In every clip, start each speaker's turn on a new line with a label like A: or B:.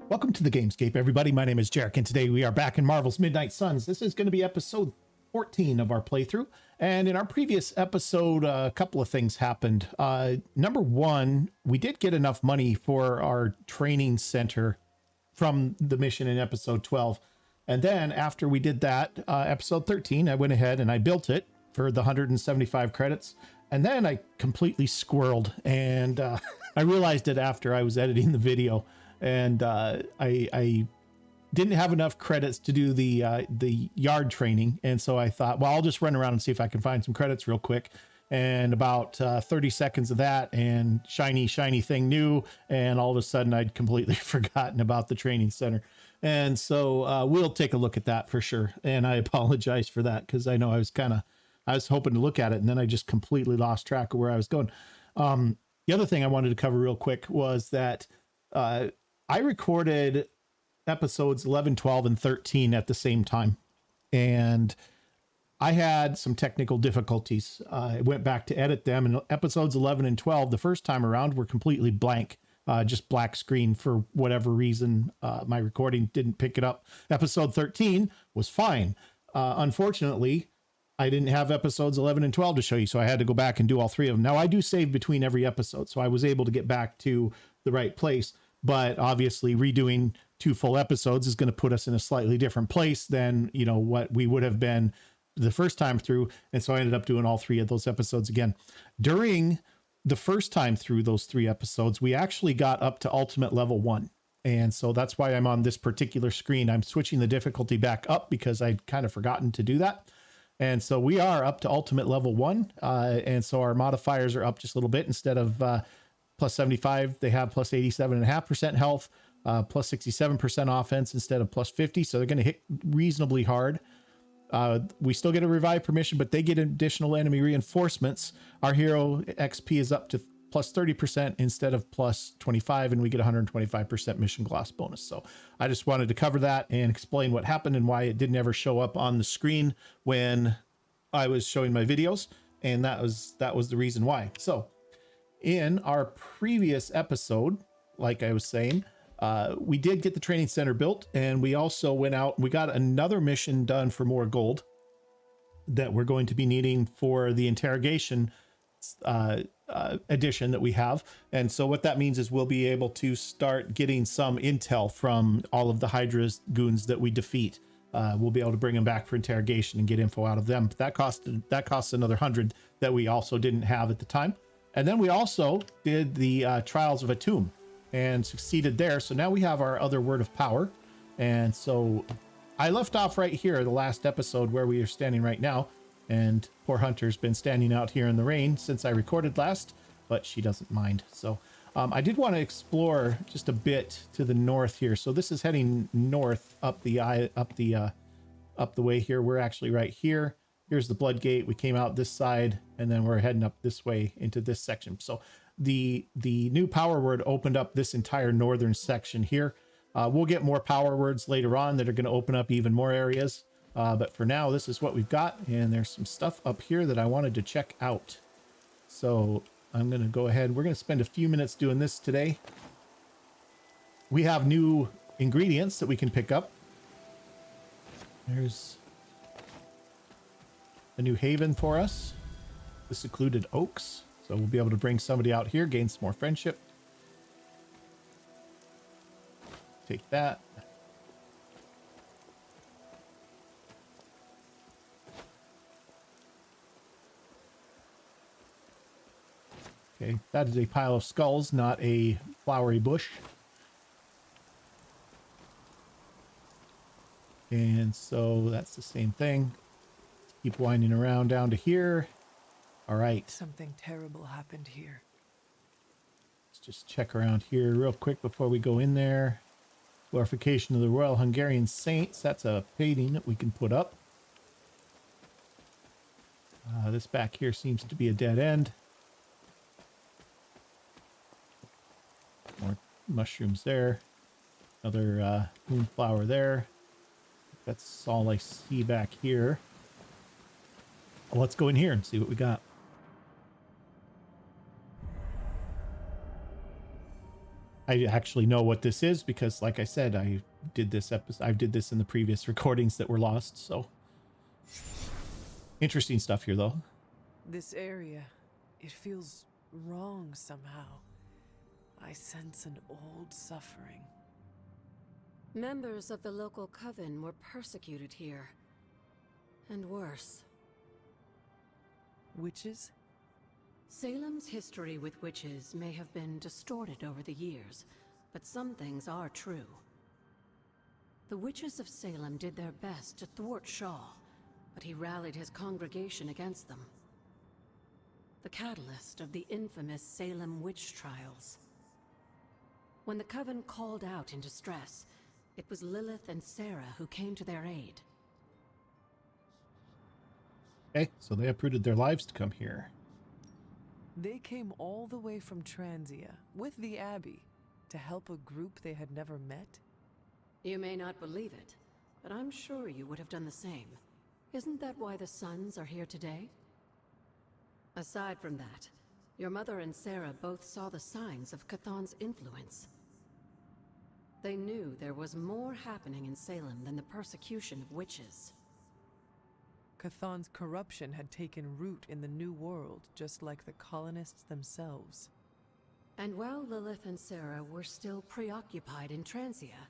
A: Welcome to the Gamescape, everybody. My name is Jarek, and today we are back in Marvel's Midnight Suns. This is going to be episode 14 of our playthrough. And in our previous episode, a couple of things happened. Number one, we did get enough money for our training center from the mission in episode 12. And then after we did that, episode 13, I went ahead and I built it for the 175 credits. And then I completely squirreled, and I realized it after I was editing the video. And I didn't have enough credits to do the yard training, and so I thought, well, I'll just run around and see if I can find some credits real quick. And about 30 seconds of that, and shiny thing new, and all of a sudden I'd completely forgotten about the training center. And so we'll take a look at that for sure. And I apologize for that, because I know I was hoping to look at it, and then I just completely lost track of where I was going. The other thing I wanted to cover real quick was that I recorded episodes 11, 12, and 13 at the same time, and I had some technical difficulties. I went back to edit them, and episodes 11 and 12, the first time around, were completely blank, just black screen for whatever reason. My recording didn't pick it up. Episode 13 was fine. Unfortunately, I didn't have episodes 11 and 12 to show you, so I had to go back and do all three of them. Now, I do save between every episode, so I was able to get back to the right place. But obviously redoing 2 full episodes is going to put us in a slightly different place than, you know, what we would have been the first time through. And so I ended up doing all 3 of those episodes again. During the first time through those 3 episodes, we actually got up to ultimate level 1. And so that's why I'm on this particular screen. I'm switching the difficulty back up because I'd kind of forgotten to do that. And so we are up to ultimate level 1. And so our modifiers are up just a little bit. Instead of plus 75, they have plus 87.5% health, plus 67% offense instead of plus 50. So they're going to hit reasonably hard. We still get a revive permission, but they get additional enemy reinforcements. Our hero XP is up to plus 30% instead of plus 25, and we get 125% mission gloss bonus. So I just wanted to cover that and explain what happened and why it didn't ever show up on the screen when I was showing my videos. And that was the reason why. So in our previous episode, like I was saying, we did get the training center built, and we also went out, we got another mission done for more gold that we're going to be needing for the interrogation edition that we have. And so what that means is we'll be able to start getting some intel from all of the Hydra's goons that we defeat. We'll be able to bring them back for interrogation and get info out of them. But that costs another 100 that we also didn't have at the time. And then we also did the Trials of a Tomb and succeeded there. So now we have our other word of power. And so I left off right here, the last episode where we are standing right now. And poor Hunter's been standing out here in the rain since I recorded last, but she doesn't mind. So I did want to explore just a bit to the north here. So this is heading north up the way here. We're actually right here. Here's the Blood Gate. We came out this side, and then we're heading up this way into this section. So the new power word opened up this entire northern section here. We'll get more power words later on that are going to open up even more areas. But for now, this is what we've got. And there's some stuff up here that I wanted to check out. So I'm going to go ahead. We're going to spend a few minutes doing this today. We have new ingredients that we can pick up. There's a new haven for us, the secluded oaks. So we'll be able to bring somebody out here, gain some more friendship. Take that. Okay, that is a pile of skulls, not a flowery bush. And so that's the same thing. Keep winding around down to here. All right.
B: Something terrible happened here.
A: Let's just check around here real quick before we go in there. Glorification of the Royal Hungarian Saints. That's a painting that we can put up. This back here seems to be a dead end. More mushrooms there. Another moonflower there. That's all I see back here. Well, let's go in here and see what we got. I actually know what this is because, like I said, I did this episode. I did this in the previous recordings that were lost. So interesting stuff here, though.
B: This area, it feels wrong somehow. I sense an old suffering.
C: Members of the local coven were persecuted here. And worse.
B: Witches?
C: Salem's history with witches may have been distorted over the years, but some things are true. The witches of Salem did their best to thwart Shaw, but he rallied his congregation against them. The catalyst of the infamous Salem witch trials. When the coven called out in distress, it was Lilith and Sarah who came to their aid.
A: Okay, so they uprooted their lives to come here.
B: They came all the way from Transia, with the Abbey, to help a group they had never met?
C: You may not believe it, but I'm sure you would have done the same. Isn't that why the Sons are here today? Aside from that, your mother and Sarah both saw the signs of Chthon's influence. They knew there was more happening in Salem than the persecution of witches.
B: Chthon's corruption had taken root in the New World, just like the colonists themselves.
C: And while Lilith and Sarah were still preoccupied in Transia,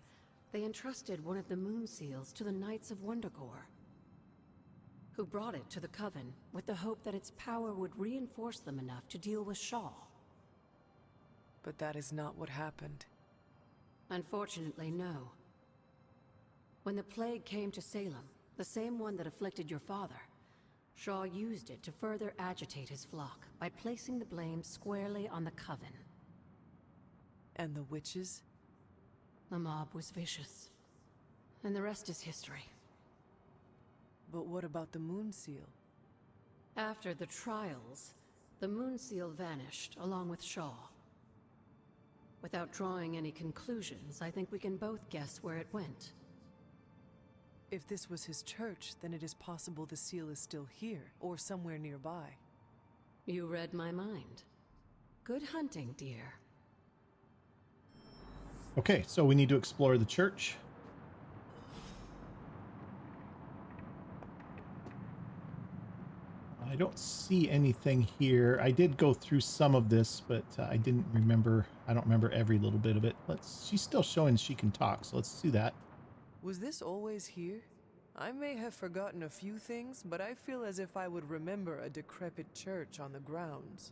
C: they entrusted one of the moon seals to the Knights of Wondergore, who brought it to the Coven with the hope that its power would reinforce them enough to deal with Shaw.
B: But that is not what happened.
C: Unfortunately, no. When the plague came to Salem, the same one that afflicted your father, Shaw used it to further agitate his flock by placing the blame squarely on the Coven.
B: And the witches?
C: The mob was vicious, and the rest is history.
B: But what about the moon seal?
C: After the trials, the moon seal vanished along with Shaw. Without drawing any conclusions, I think we can both guess where it went.
B: If this was his church, then it is possible the seal is still here, or somewhere nearby.
C: You read my mind. Good hunting, dear.
A: Okay, so we need to explore the church. I don't see anything here. I did go through some of this, but I didn't remember. I don't remember every little bit of it. She's still showing she can talk, so let's do that.
B: Was this always here? I may have forgotten a few things, but I feel as if I would remember a decrepit church on the grounds.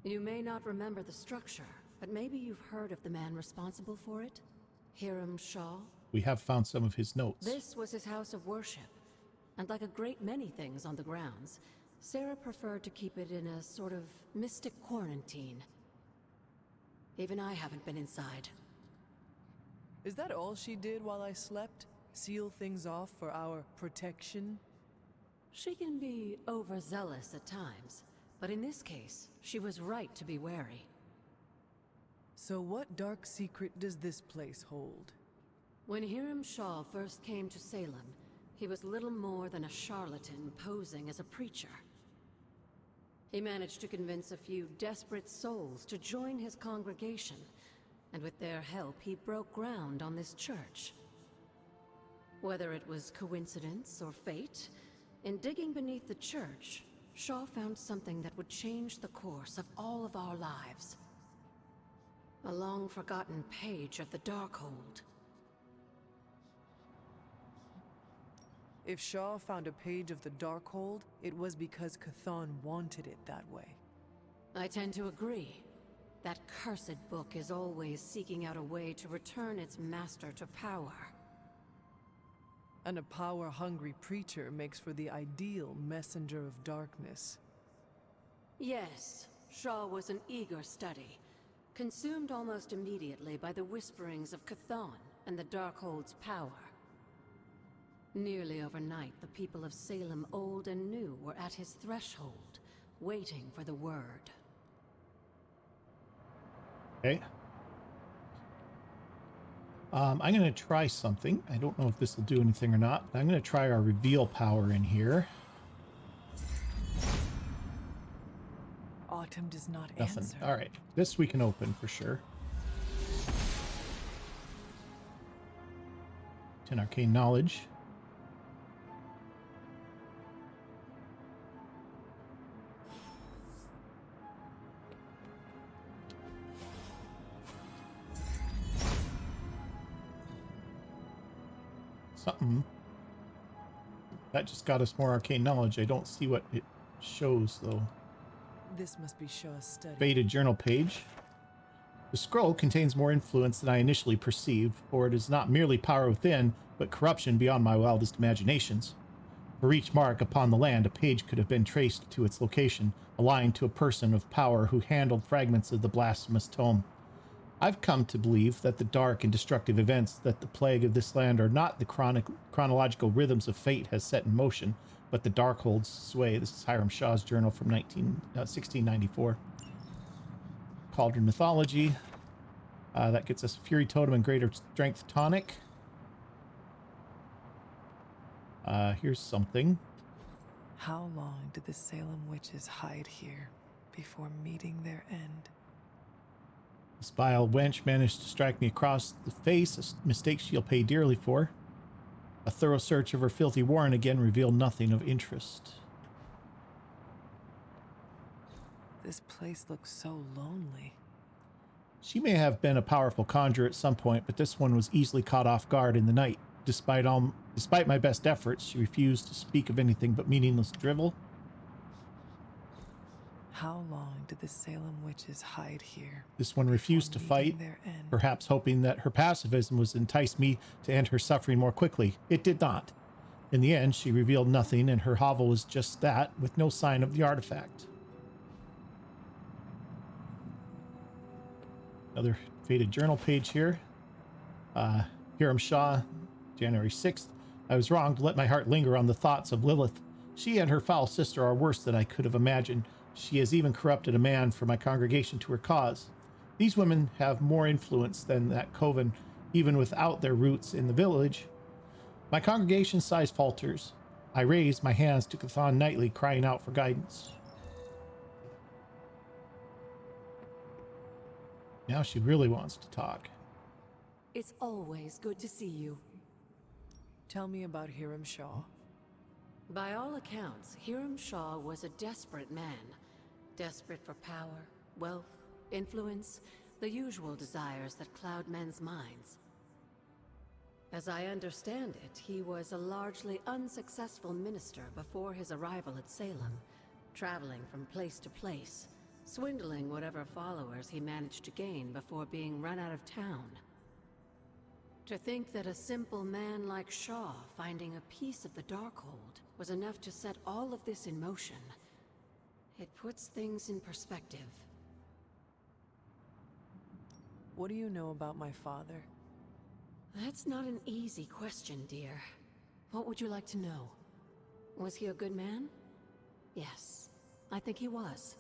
C: You may not remember the structure, but maybe you've heard of the man responsible for it? Hiram Shaw?
A: We have found some of his notes.
C: This was his house of worship. And like a great many things on the grounds, Sarah preferred to keep it in a sort of mystic quarantine. Even I haven't been inside.
B: Is that all she did while I slept? Seal things off for our protection?
C: She can be overzealous at times, but in this case, she was right to be wary.
B: So what dark secret does this place hold?
C: When Hiram Shaw first came to Salem, he was little more than a charlatan posing as a preacher. He managed to convince a few desperate souls to join his congregation, and with their help, he broke ground on this church. Whether it was coincidence or fate, in digging beneath the church, Shaw found something that would change the course of all of our lives. A long-forgotten page of the Darkhold.
B: If Shaw found a page of the Darkhold, it was because Chthon wanted it that way.
C: I tend to agree. That cursed book is always seeking out a way to return its master to power.
B: And a power-hungry preacher makes for the ideal messenger of darkness.
C: Yes, Shaw was an eager study, consumed almost immediately by the whisperings of Chthon and the Darkhold's power. Nearly overnight, the people of Salem, old and new, were at his threshold, waiting for the word.
A: Okay. I'm going to try something. I don't know if this will do anything or not, but I'm going to try our reveal power in here.
B: Autumn does not
A: Nothing.
B: answer.
A: All right. This we can open for sure. 10 arcane knowledge. Something. That just got us more arcane knowledge. I don't see what it shows, though.
B: This must be Shaw's study.
A: Faded journal page. The scroll contains more influence than I initially perceived, for it is not merely power within, but corruption beyond my wildest imaginations. For each mark upon the land, a page could have been traced to its location, aligned to a person of power who handled fragments of the blasphemous tome. I've come to believe that the dark and destructive events that the plague of this land are not the chronological rhythms of fate has set in motion, but the Darkhold's sway. This is Hiram Shaw's journal from 1694. Cauldron Mythology. That gets us Fury Totem and Greater Strength Tonic. Here's something.
B: How long did the Salem witches hide here before meeting their end?
A: This vile wench managed to strike me across the face, a mistake she'll pay dearly for. A thorough search of her filthy warren again revealed nothing of interest.
B: This place looks so lonely.
A: She may have been a powerful conjurer at some point, but this one was easily caught off guard in the night. Despite my best efforts, she refused to speak of anything but meaningless drivel.
B: How long did the Salem witches hide here?
A: This one refused to fight, perhaps hoping that her pacifism would entice me to end her suffering more quickly. It did not. In the end, she revealed nothing, and her hovel was just that, with no sign of the artifact. Another faded journal page here. Hiram Shaw, January 6th. I was wrong to let my heart linger on the thoughts of Lilith. She and her foul sister are worse than I could have imagined. She has even corrupted a man for my congregation to her cause. These women have more influence than that coven, even without their roots in the village. My congregation's size falters. I raise my hands to Chthon nightly, crying out for guidance. Now she really wants to talk.
C: It's always good to see you.
B: Tell me about Hiram Shaw.
C: By all accounts, Hiram Shaw was a desperate man. Desperate for power, wealth, influence, the usual desires that cloud men's minds. As I understand it, he was a largely unsuccessful minister before his arrival at Salem, traveling from place to place, swindling whatever followers he managed to gain before being run out of town. To think that a simple man like Shaw finding a piece of the Darkhold was enough to set all of this in motion, it puts things in perspective.
B: What do you know about my father?
C: That's not an easy question, dear. What would you like to know? Was he a good man? Yes, I think he was.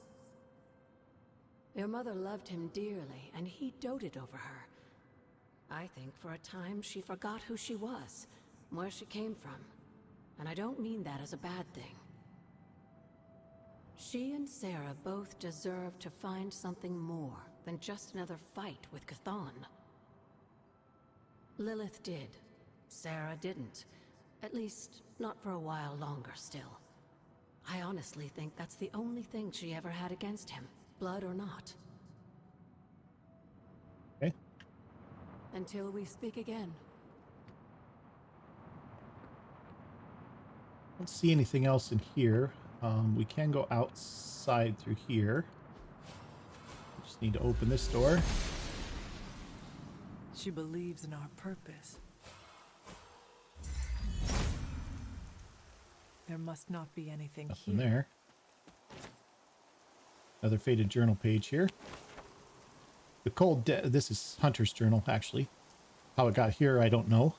C: Your mother loved him dearly, and he doted over her. I think for a time she forgot who she was, where she came from. And I don't mean that as a bad thing. She and Sarah both deserve to find something more than just another fight with Chthon. Lilith did. Sarah didn't. At least, not for a while longer still. I honestly think that's the only thing she ever had against him, blood or not.
A: Okay.
C: Until we speak again.
A: I don't see anything else in here. We can go outside through here. Just need to open this door.
B: She believes in our purpose. There must not be anything
A: Nothing
B: here.
A: there. Another faded journal page here. The cold this is Hunter's journal, actually. How it got here, I don't know.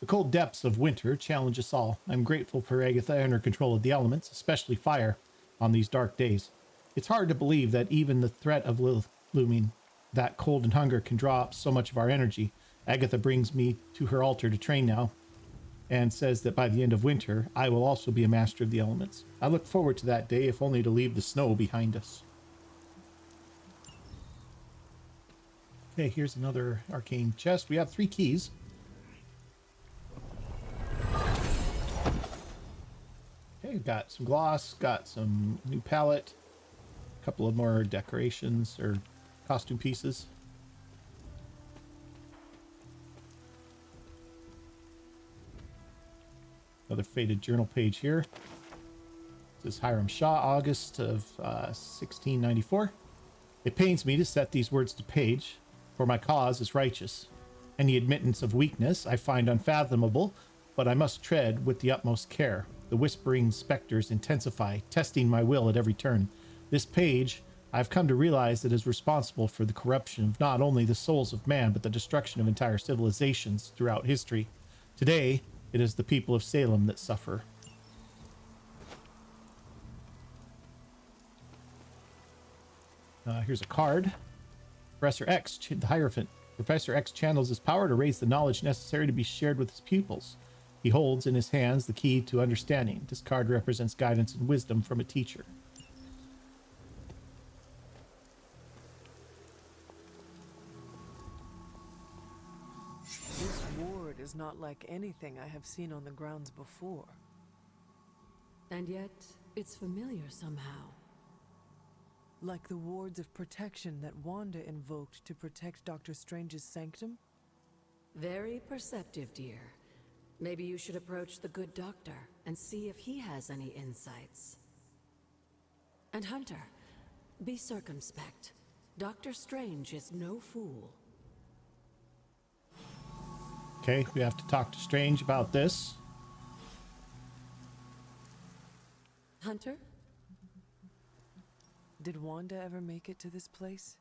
A: The cold depths of winter challenge us all. I'm grateful for Agatha and her control of the elements, especially fire, on these dark days. It's hard to believe that even the threat of Lilith looming, that cold and hunger can draw up so much of our energy. Agatha brings me to her altar to train now, and says that by the end of winter, I will also be a master of the elements. I look forward to that day, if only to leave the snow behind us. Okay, here's another arcane chest. We have 3 keys. got some gloss, got some new palette, a couple of more decorations or costume pieces. Another faded journal page here. This is Hiram Shaw, August of 1694. It pains me to set these words to page, for my cause is righteous. Any admittance of weakness I find unfathomable, but I must tread with the utmost care. The whispering specters intensify, testing my will at every turn. This page, I've come to realize that is responsible for the corruption of not only the souls of man, but the destruction of entire civilizations throughout history. Today, it is the people of Salem that suffer. Here's a card. Professor X, the Hierophant. Professor X channels his power to raise the knowledge necessary to be shared with his pupils. He holds in his hands the key to understanding. This card represents guidance and wisdom from a teacher.
B: This ward is not like anything I have seen on the grounds before.
C: And yet, it's familiar somehow.
B: Like the wards of protection that Wanda invoked to protect Dr. Strange's sanctum?
C: Very perceptive, dear. Maybe you should approach the good doctor and see if he has any insights. And Hunter, be circumspect. Dr. Strange is no fool.
A: Okay, we have to talk to Strange about this.
C: Hunter?
B: Did Wanda ever make it to this place?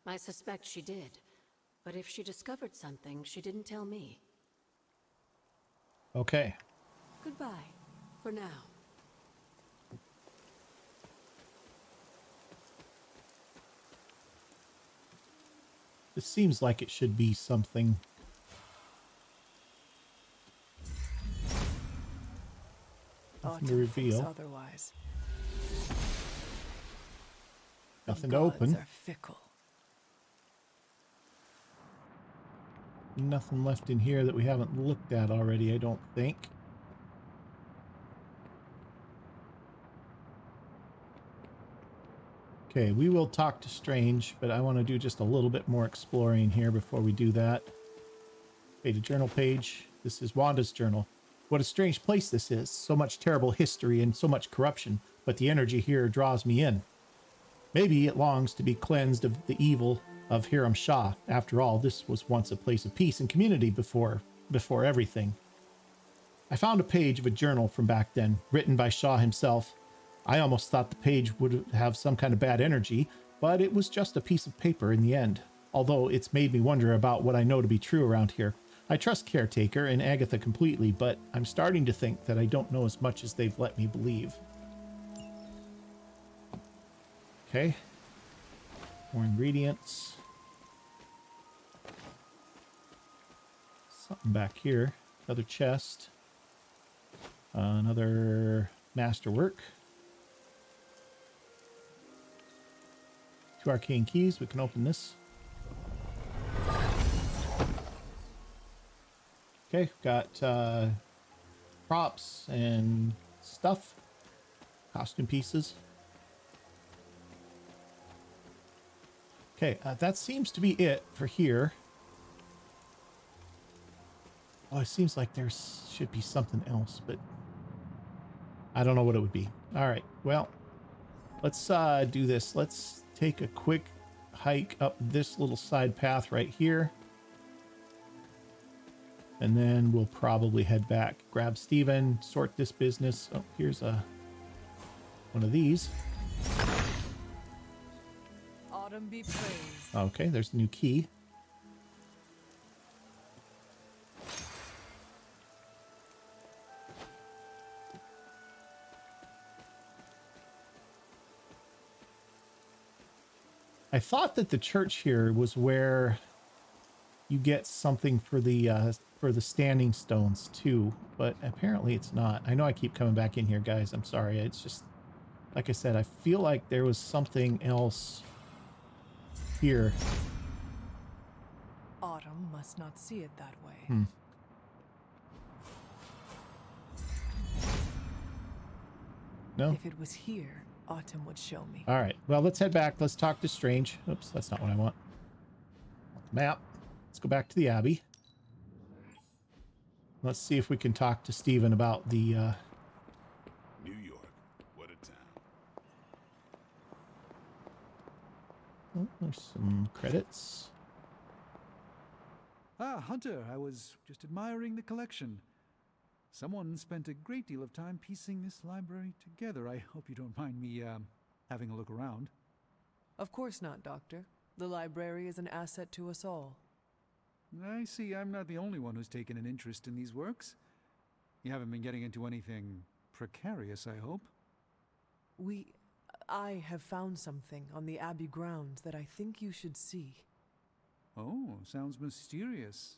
C: I suspect she did. But if she discovered something, she didn't tell me.
A: Okay.
C: Goodbye, for now.
A: This seems like it should be something. Nothing to
B: Autumn thinks
A: reveal.
B: otherwise.
A: Nothing
B: The
A: to
B: gods
A: open.
B: are fickle.
A: Nothing left in here that we haven't looked at already, I don't think. Okay, we will talk to Strange, but I want to do just a little bit more exploring here before we do that. Faded journal page. This is Wanda's journal. What a strange place this is. So much terrible history and so much corruption, but the energy here draws me in. Maybe it longs to be cleansed of the evil of Hiram Shaw. After all, this was once a place of peace and community before everything. I found a page of a journal from back then, written by Shaw himself. I almost thought the page would have some kind of bad energy, but it was just a piece of paper in the end. Although it's made me wonder about what I know to be true around here. I trust Caretaker and Agatha completely, but I'm starting to think that I don't know as much as they've let me believe. Okay. More ingredients. Something back here. Another chest. Another masterwork. 2 arcane keys. We can open this. Okay, got props and stuff. Costume pieces. Okay, that seems to be it for here. Oh, it seems like there should be something else, but I don't know what it would be. All right, well, let's do this. Let's take a quick hike up this little side path right here. And then we'll probably head back. Grab Steven, sort this business. Oh, here's one of these.
B: Autumn be praised.
A: Okay, there's the new key. I thought that the church here was where you get something for the standing stones too, but apparently it's not. I know I keep coming back in here, guys. I'm sorry. It's just, like I said, I feel like there was something else here.
B: Autumn must not see it that way.
A: No?
B: If it was here, Autumn would show me.
A: All right. Well, let's head back. Let's talk to Strange. Oops, that's not what I want. Map. Let's go back to the Abbey. Let's see if we can talk to Stephen about the...
D: New York. What a town.
A: Oh, there's some credits.
E: Ah, Hunter, I was just admiring the collection. Someone spent a great deal of time piecing this library together. I hope you don't mind me, having a look around.
B: Of course not, Doctor. The library is an asset to us all.
E: I see I'm not the only one who's taken an interest in these works. You haven't been getting into anything precarious, I hope?
B: I have found something on the Abbey grounds that I think you should see.
E: Oh, sounds mysterious.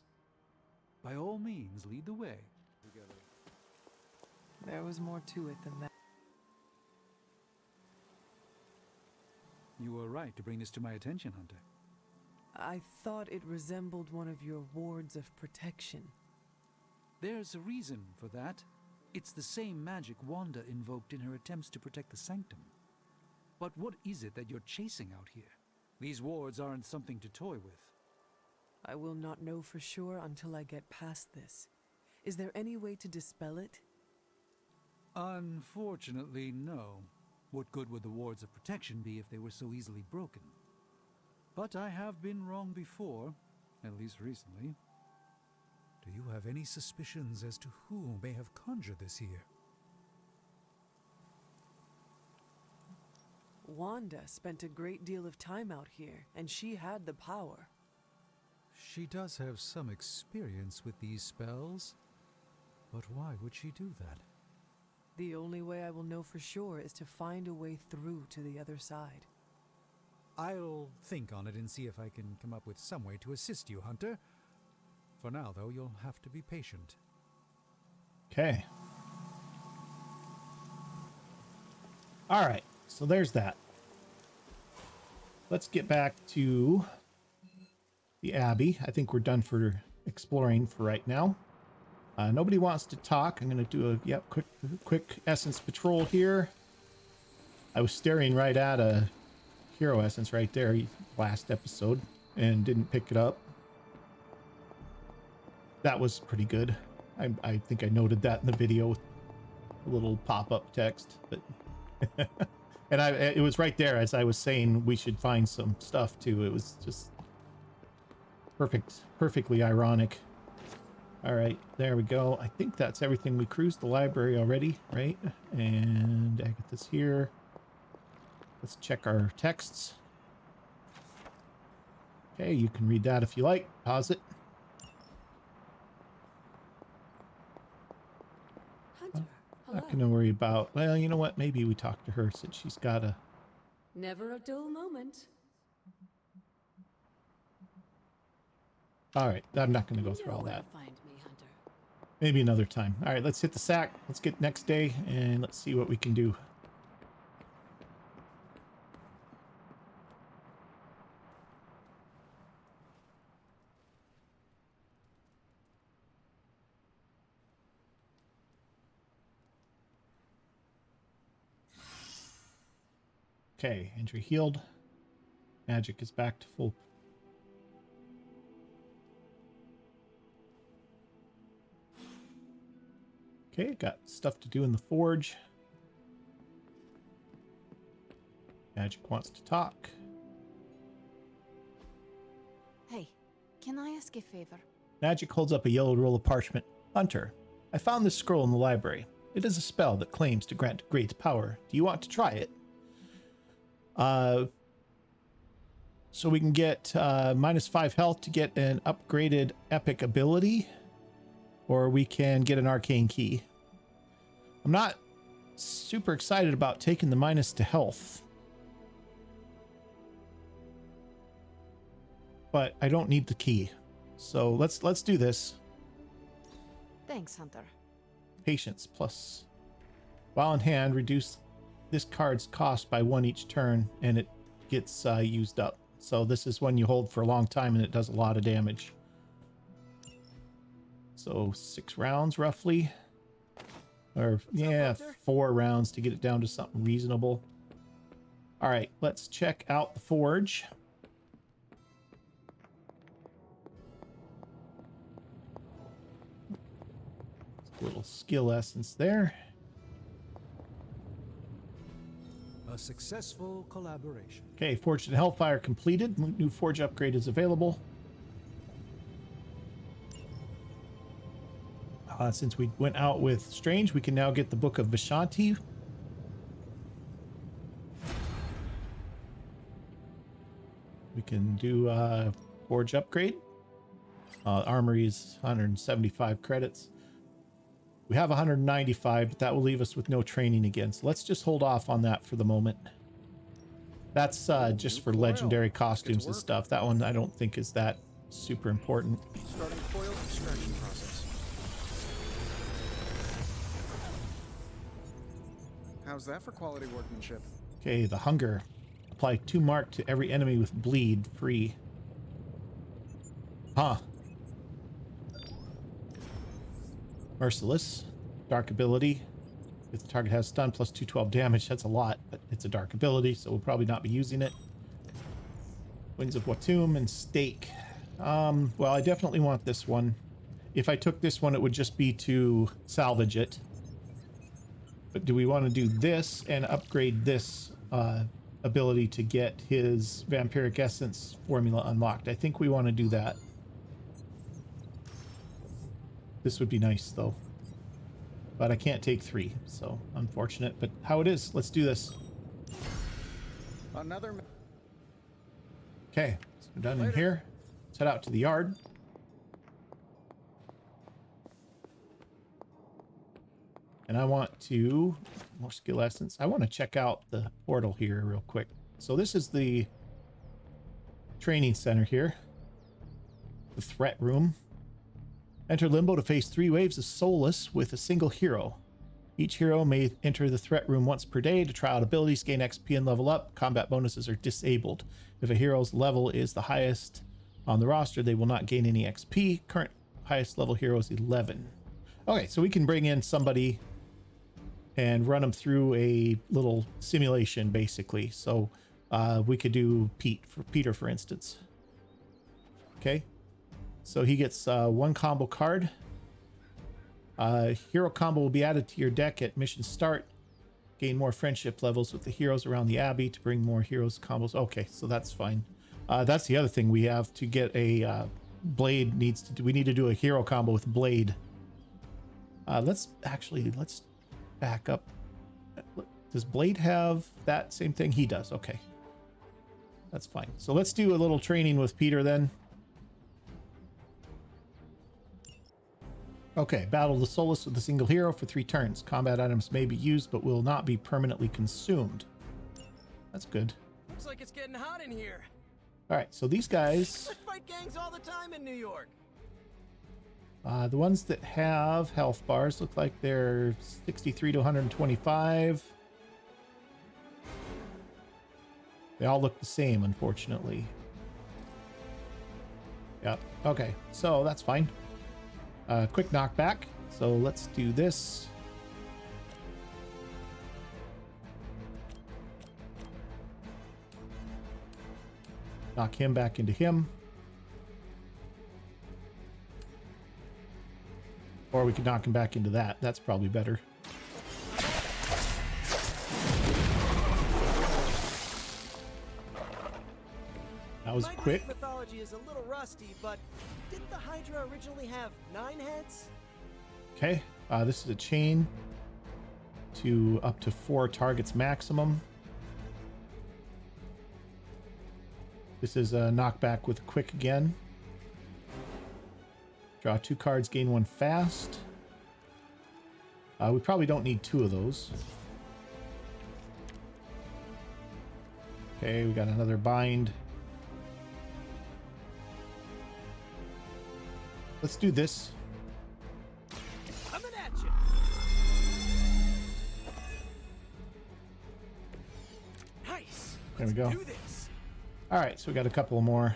E: By all means, lead the way.
B: There was more to it than that.
E: You were right to bring this to my attention, Hunter.
B: I thought it resembled one of your wards of protection.
E: There's a reason for that. It's the same magic Wanda invoked in her attempts to protect the Sanctum. But what is it that you're chasing out here? These wards aren't something to toy with.
B: I will not know for sure until I get past this. Is there any way to dispel it?
E: Unfortunately, no. What good would the wards of protection be if they were so easily broken? But I have been wrong before, at least recently. Do you have any suspicions as to who may have conjured this here?
B: Wanda spent a great deal of time out here, and she had the power.
E: She does have some experience with these spells, but why would she do that?
B: The only way I will know for sure is to find a way through to the other side.
E: I'll think on it and see if I can come up with some way to assist you, Hunter. For now, though, you'll have to be patient.
A: Okay. All right. So there's that. Let's get back to the Abbey. I think we're done for exploring for right now. Nobody wants to talk. I'm going to do a quick essence patrol here. I was staring right at a hero essence right there last episode and didn't pick it up. That was pretty good. I think I noted that in the video with a little pop-up text, but and it was right there as I was saying we should find some stuff too. It was just perfectly ironic. All right, there we go. I think that's everything. We cruised the library already, right? And Agatha's here. Let's check our texts. Okay, you can read that if you like. Pause it.
C: Hunter, hello.
A: Not gonna worry about, well, you know what? Maybe we talk to her since she's got a...
C: Never a dull moment.
A: All right, I'm not gonna go
C: You
A: through
C: know
A: all
C: where
A: that.
C: to find me, Hunter.
A: Maybe another time. All right, let's hit the sack. Let's get next day and let's see what we can do. Okay, injury healed. Magic is back to full. Okay, got stuff to do in the forge. Magic wants to talk.
F: Hey, can I ask a favor?
A: Magic holds up a yellow roll of parchment. Hunter, I found this scroll in the library. It is a spell that claims to grant great power. Do you want to try it? So we can get -5 health to get an upgraded epic ability, or we can get an arcane key. I'm not super excited about taking the minus to health, but I don't need the key. So let's do this.
F: Thanks, Hunter.
A: Patience plus. While in hand, reduce this card's cost by 1 each turn, and it gets used up. So this is one you hold for a long time, and it does a lot of damage. So 6 rounds, roughly. Or, yeah, 4 rounds to get it down to something reasonable. All right, let's check out the forge. A little skill essence there.
E: A successful collaboration.
A: Okay, Forged in Hellfire completed. New forge upgrade is available. Since we went out with Strange, we can now get the Book of Vishanti. We can do forge upgrade. Armory is 175 credits. We have 195, but that will leave us with no training again. So let's just hold off on that for the moment. That's just for legendary costumes and stuff. That one I don't think is that super important.
G: Starting coil extraction process. How's that for quality workmanship?
A: Okay, the Hunger. Apply 2 mark to every enemy with bleed free. Huh. Merciless. Dark ability. If the target has stun plus 212 damage, that's a lot, but it's a dark ability, so we'll probably not be using it. Wings of Watum and Stake. Well, I definitely want this one. If I took this one, it would just be to salvage it. But do we want to do this and upgrade this ability to get his Vampiric Essence formula unlocked? I think we want to do that. This would be nice, though. But I can't take 3, so unfortunate. But how it is, let's do this.
G: Another.
A: Okay, so we're done in here. Let's head out to the yard. And I want to, more skill essence. I want to check out the portal here real quick. So this is the training center here. The threat room. Enter Limbo to face 3 waves of Soulless with a single hero. Each hero may enter the threat room once per day to try out abilities, gain XP, and level up. Combat bonuses are disabled. If a hero's level is the highest on the roster, they will not gain any XP. Current highest level hero is 11. Okay, so we can bring in somebody and run them through a little simulation, basically. So we could do Peter, for instance. Okay. So he gets 1 combo card. Hero combo will be added to your deck at mission start. Gain more friendship levels with the heroes around the Abbey to bring more heroes combos. Okay, so that's fine. That's the other thing we have to get a Blade needs to do. We need to do a hero combo with Blade. Let's back up. Does Blade have that same thing? He does. Okay, that's fine. So let's do a little training with Peter then. Okay, battle the Soulless with a single hero for 3 turns. Combat items may be used, but will not be permanently consumed. That's good.
B: Looks like it's getting hot in here.
A: All right, so these guys,
B: I fight gangs all the time in New York.
A: the ones that have health bars look like they're 63 to 125. They all look the same, unfortunately. Yep. Okay, so that's fine. Quick knockback. So let's do this. Knock him back into him. Or we could knock him back into that. That's probably better. That was quick.
H: My mythology is a little rusty, but didn't the Hydra originally have 9 heads?
A: Okay, this is a chain to up to 4 targets maximum. This is a knockback with quick again. Draw 2 cards, gain 1 fast. We probably don't need 2 of those. Okay, we got another bind. Let's do this.
H: Coming at you. Nice.
A: There we go.
H: Do this.
A: All right, so we got a couple more.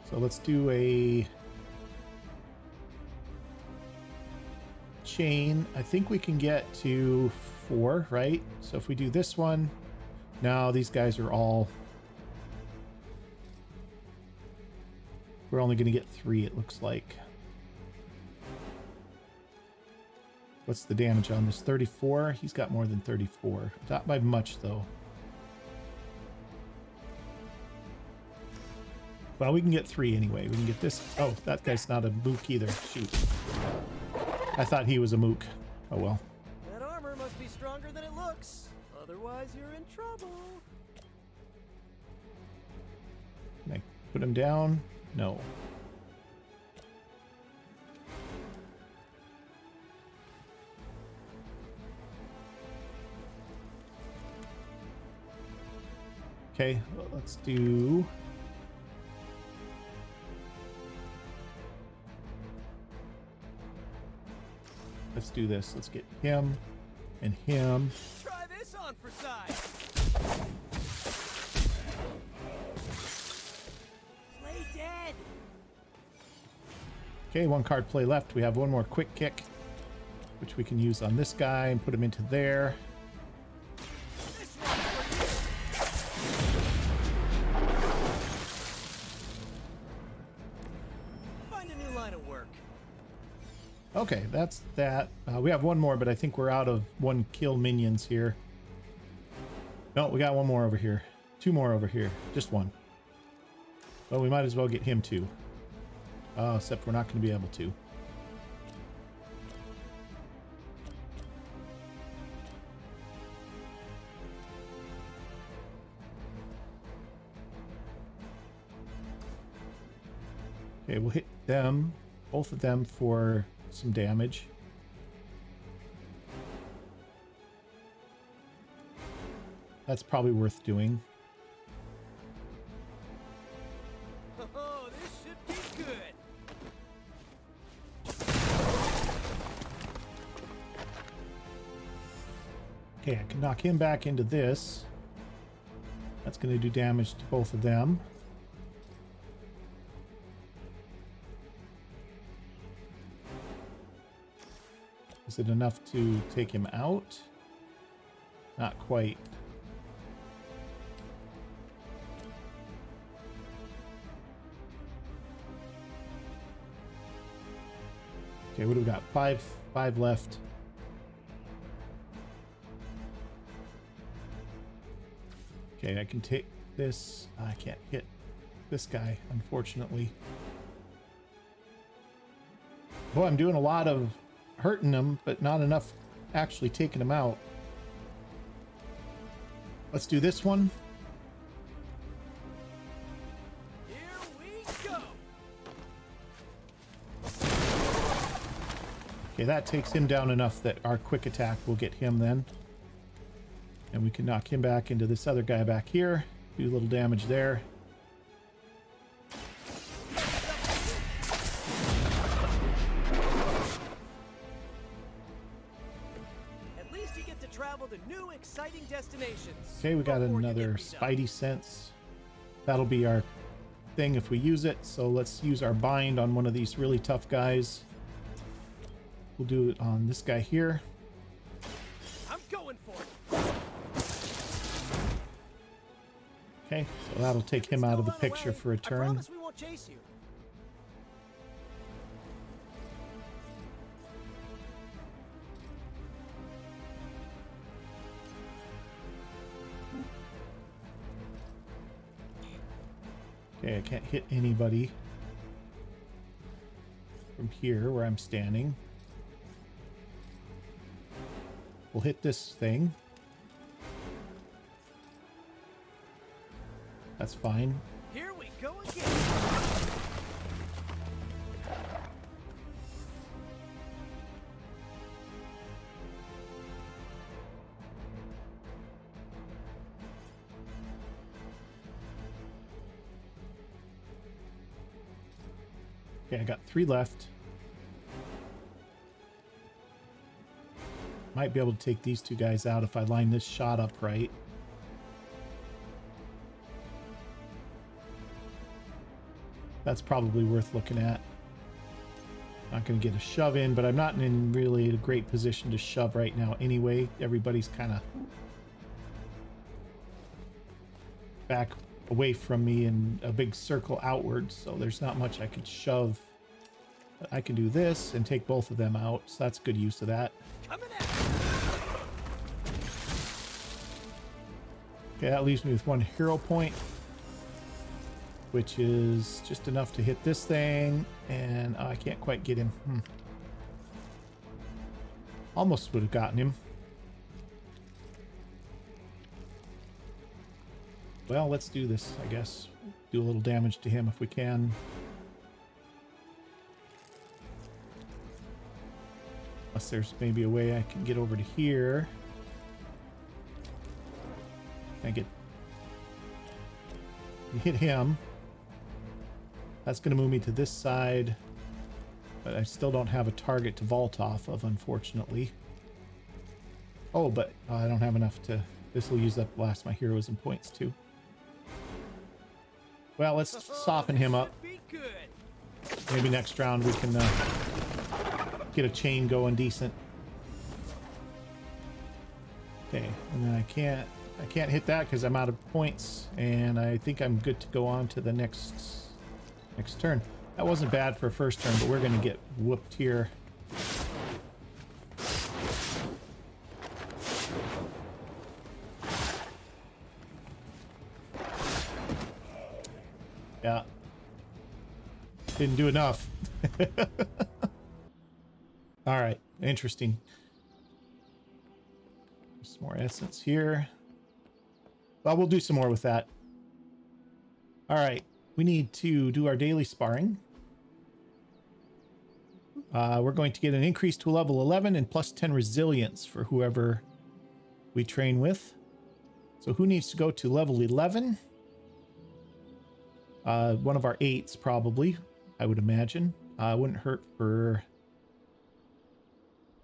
A: So let's do a chain. I think we can get to 4, right? So if we do this one, now these guys are all... We're only going to get 3, it looks like. What's the damage on this? 34? He's got more than 34. Not by much, though. Well, we can get 3 anyway. We can get this. Oh, that guy's not a mook either. Shoot. I thought he was a mook. Oh, well.
H: That armor must be stronger than it looks. Otherwise, you're in trouble.
A: Can I put him down? No. Okay, well, let's do... Let's do this. Let's get him and him.
H: Try this on for size. Play dead.
A: Okay, 1 card play left. We have 1 more quick kick, which we can use on this guy and put him into there.
H: This one's for you. Find a new line of work.
A: Okay, that's that. We have 1 more, but I think we're out of 1 kill minions here. No, we got 1 more over here. 2 more over here. Just 1. Well, we might as well get him too. Except we're not going to be able to. Okay, we'll hit them, both of them, for some damage. That's probably worth doing.
H: Oh, this should be good.
A: Okay, I can knock him back into this. That's going to do damage to both of them. Is it enough to take him out? Not quite. Okay, what do we got? Five left. Okay, I can take this. I can't hit this guy, unfortunately. Boy, I'm doing a lot of hurting him, but not enough actually taking him out. Let's do this one.
H: Here we go.
A: Okay, that takes him down enough that our quick attack will get him then. And we can knock him back into this other guy back here. Do a little damage there.
H: At least you get to travel to new, exciting destinations.
A: Okay, we got
H: before you
A: another
H: get beat up.
A: Spidey sense. That'll be our thing if we use it. So let's use our bind on one of these really tough guys. We'll do it on this guy here.
H: I'm going for it.
A: Okay, so that'll take him out of the picture for a
H: I
A: turn.
H: promise we won't chase you.
A: Okay, I can't hit anybody from here where I'm standing. We'll hit this thing. That's fine.
H: Here we go again.
A: Okay, I got 3 left. Might be able to take these 2 guys out if I line this shot up right. That's probably worth looking at. Not going to get a shove in, but I'm not in really a great position to shove right now anyway. Everybody's kind of back away from me in a big circle outwards, so there's not much I could shove. But I can do this and take both of them out, so that's good use of that. Okay, that leaves me with 1 hero point, which is just enough to hit this thing, and I can't quite get him. Almost would have gotten him. Well, let's do this, I guess. Do a little damage to him if we can. Unless there's maybe a way I can get over to here. I get... You hit him. That's going to move me to this side. But I still don't have a target to vault off of, unfortunately. Oh, but I don't have enough to... This will use up the last of my heroes and points, too. Well, let's soften him up. Maybe next round we can get a chain going decent. Okay, and then I can't hit that because I'm out of points, and I think I'm good to go on to the next turn. That wasn't bad for a first turn, but we're gonna get whooped here. Yeah. Didn't do enough. All right, interesting. Some more essence here. Well, we'll do some more with that. All right, we need to do our daily sparring. We're going to get an increase to level 11 and plus 10 resilience for whoever we train with. So who needs to go to level 11? One of our 8s probably, I would imagine. Wouldn't hurt for...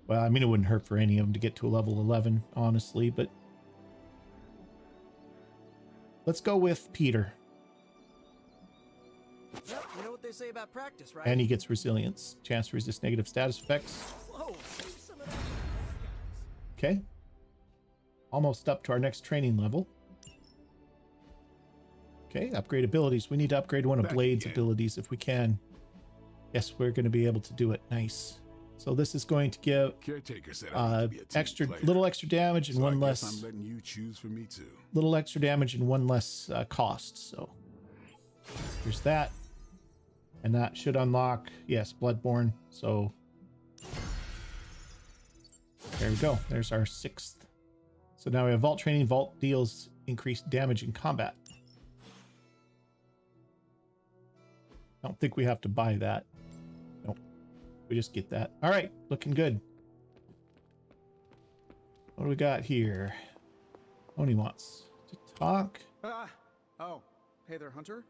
A: Well, I mean, it wouldn't hurt for any of them to get to a level 11, honestly, but... Let's go with Peter.
H: Yep, you know what they say about practice, right?
A: And he gets resilience. Chance to resist negative status effects.
H: Whoa, save some of that.
A: Okay. Almost up to our next training level. Okay, upgrade abilities. We need to upgrade one of Blade's abilities if we can. Yes, we're going to be able to do it. Nice. So this is going to give little extra damage and one less.
D: I'm letting you choose for me too.
A: Little extra damage and one less cost. So there's that, and that should unlock. Yes, Bloodborne. So there we go. There's our 6th. So now we have Vault Training. Vault deals increased damage in combat. I don't think we have to buy that. Nope. We just get that. All right. Looking good. What do we got here? Oni wants to talk.
G: Oh. Hey there, Hunter.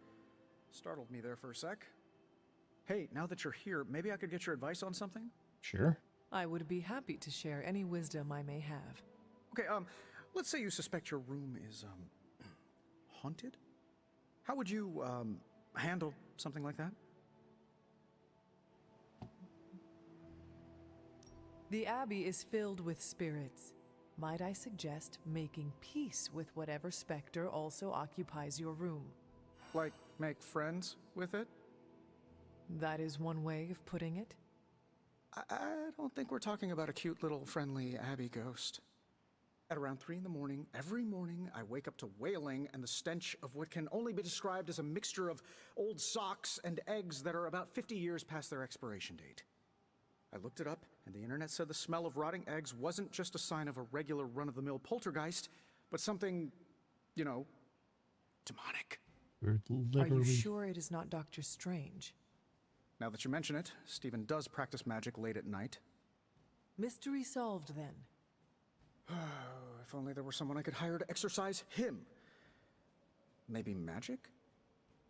G: Startled me there for a sec. Hey, now that you're here, maybe I could get your advice on something?
A: Sure.
B: I would be happy to share any wisdom I may have.
G: Okay, let's say you suspect your room is, haunted? How would you, handle something like that?
B: The Abbey is filled with spirits. Might I suggest making peace with whatever specter also occupies your room?
G: Like, make friends with it?
B: That is one way of putting it.
G: I don't think we're talking about a cute little friendly Abbey ghost. At around 3 in the morning, every morning, I wake up to wailing and the stench of what can only be described as a mixture of old socks and eggs that are about 50 years past their expiration date. I looked it up, and the internet said the smell of rotting eggs wasn't just a sign of a regular run-of-the-mill poltergeist, but something, you know, demonic.
B: Are you sure it is not Dr. Strange?
G: Now that you mention it, Stephen does practice magic late at night.
B: Mystery solved, then.
G: If only there were someone I could hire to exorcise him. Maybe magic?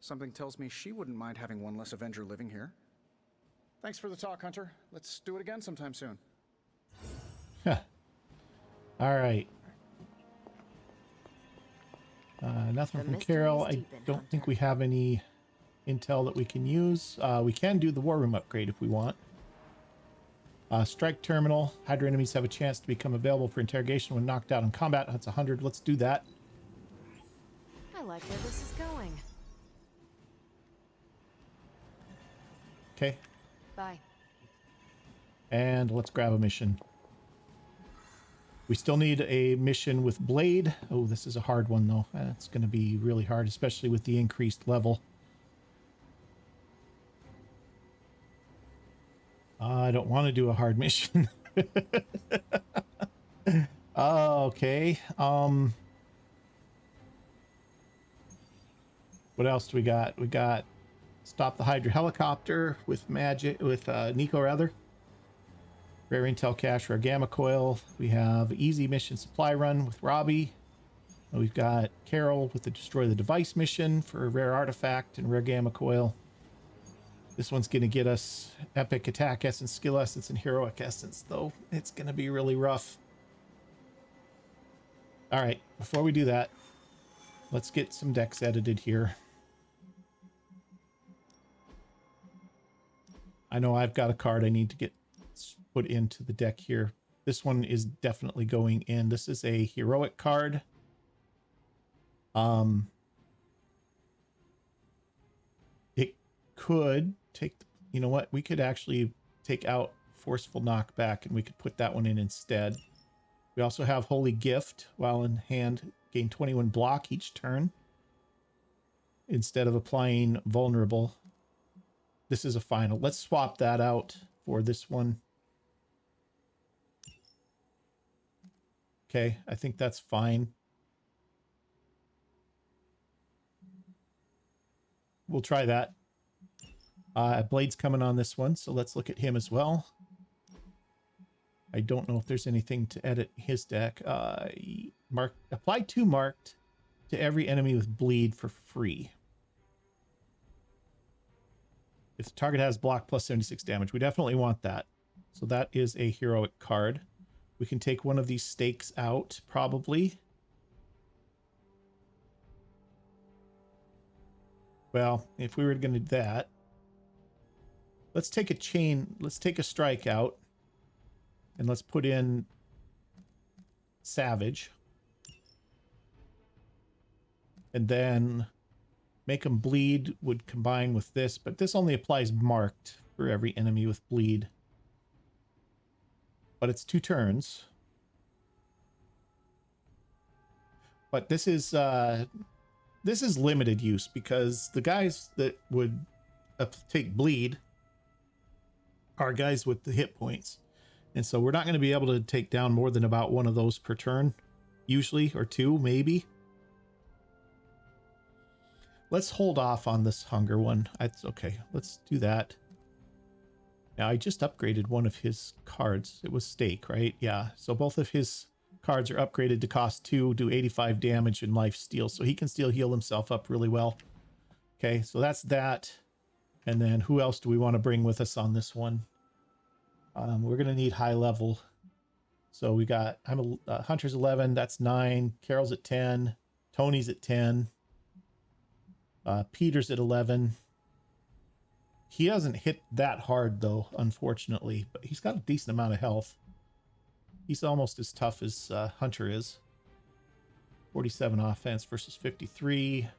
G: Something tells me she wouldn't mind having one less Avenger living here. Thanks for the talk, Hunter. Let's do it again sometime soon.
A: All right. Nothing from Carol. I don't think we have any intel that we can use. We can do the war room upgrade if we want. Strike terminal. Hydra enemies have a chance to become available for interrogation when knocked out in combat. That's 100. Let's do that.
F: I like where this is going.
A: Okay.
F: Bye.
A: And let's grab a mission. We still need a mission with Blade. Oh, this is a hard one, though. It's going to be really hard, especially with the increased level. I don't want to do a hard mission. Okay. What else do we got? We got stop the Hydra helicopter with Nico rather. Rare intel cache, rare gamma coil. We have easy mission supply run with Robbie. We've got Carol with the destroy the device mission for a rare artifact and rare gamma coil. This one's going to get us epic attack essence, skill essence, and heroic essence, though. It's going to be really rough. All right, before we do that, let's get some decks edited here. I know I've got a card I need to get put into the deck here. This one is definitely going in. This is a heroic card. It could take, you know what? We could actually take out forceful knockback and we could put that one in instead. We also have Holy Gift. While in hand, gain 21 block each turn instead of applying vulnerable. This is a final. Let's swap that out for this one. Okay, I think that's fine. We'll try that. Blade's coming on this one, so let's look at him as well. I don't know if there's anything to edit his deck. Apply 2 marked to every enemy with bleed for free. If the target has block plus 76 damage, we definitely want that. So that is a heroic card. We can take one of these stakes out, probably. Well, if we were going to do that, let's take a chain, let's take a strike out, and let's put in Savage. And then make them bleed would combine with this, but this only applies marked for every enemy with bleed. But it's 2 turns. But this is limited use because the guys that would take bleed are guys with the hit points. And so we're not going to be able to take down more than about 1 of those per turn, usually, or 2, maybe. Let's hold off on this hunger one. That's okay. Let's do that. Now, I just upgraded one of his cards. It was stake, right? Yeah. So both of his cards are upgraded to cost 2, do 85 damage and life steal. So he can still heal himself up really well. Okay, so that's that. And then who else do we want to bring with us on this one? We're going to need high level. So we got, Hunter's 11, that's 9. Carol's at 10. Tony's at 10. Peter's at 11. He doesn't hit that hard, though, unfortunately. But he's got a decent amount of health. He's almost as tough as Hunter is. 47 offense versus 53.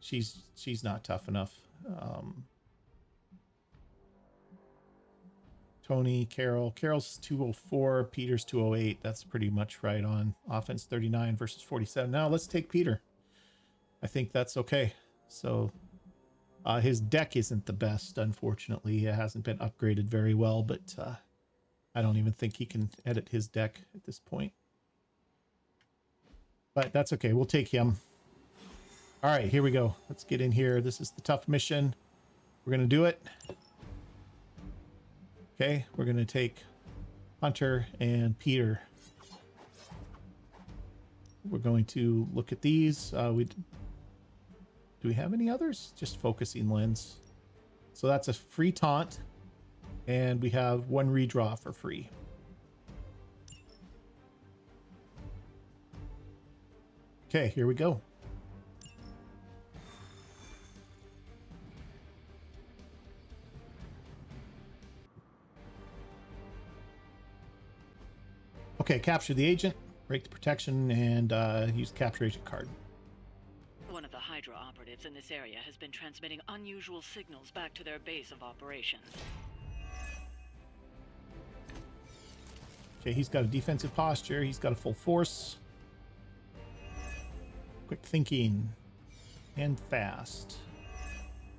A: She's not tough enough. Tony, Carol's 204, Peter's 208. That's pretty much right on. Offense 39 versus 47. Now let's take Peter. I think that's okay. So his deck isn't the best, unfortunately. It hasn't been upgraded very well, but I don't even think he can edit his deck at this point. But that's okay. We'll take him. All right, here we go. Let's get in here. This is the tough mission. We're going to do it. Okay, we're going to take Hunter and Peter. We're going to look at these. Do we have any others? Just focusing lens. So that's a free taunt. And we have 1 redraw for free. Okay, here we go. Okay, capture the agent, break the protection, and use capture agent card.
I: One of the Hydra operatives in this area has been transmitting unusual signals back to their base of operations.
A: Okay, he's got a defensive posture. He's got a full force. Quick thinking. And fast.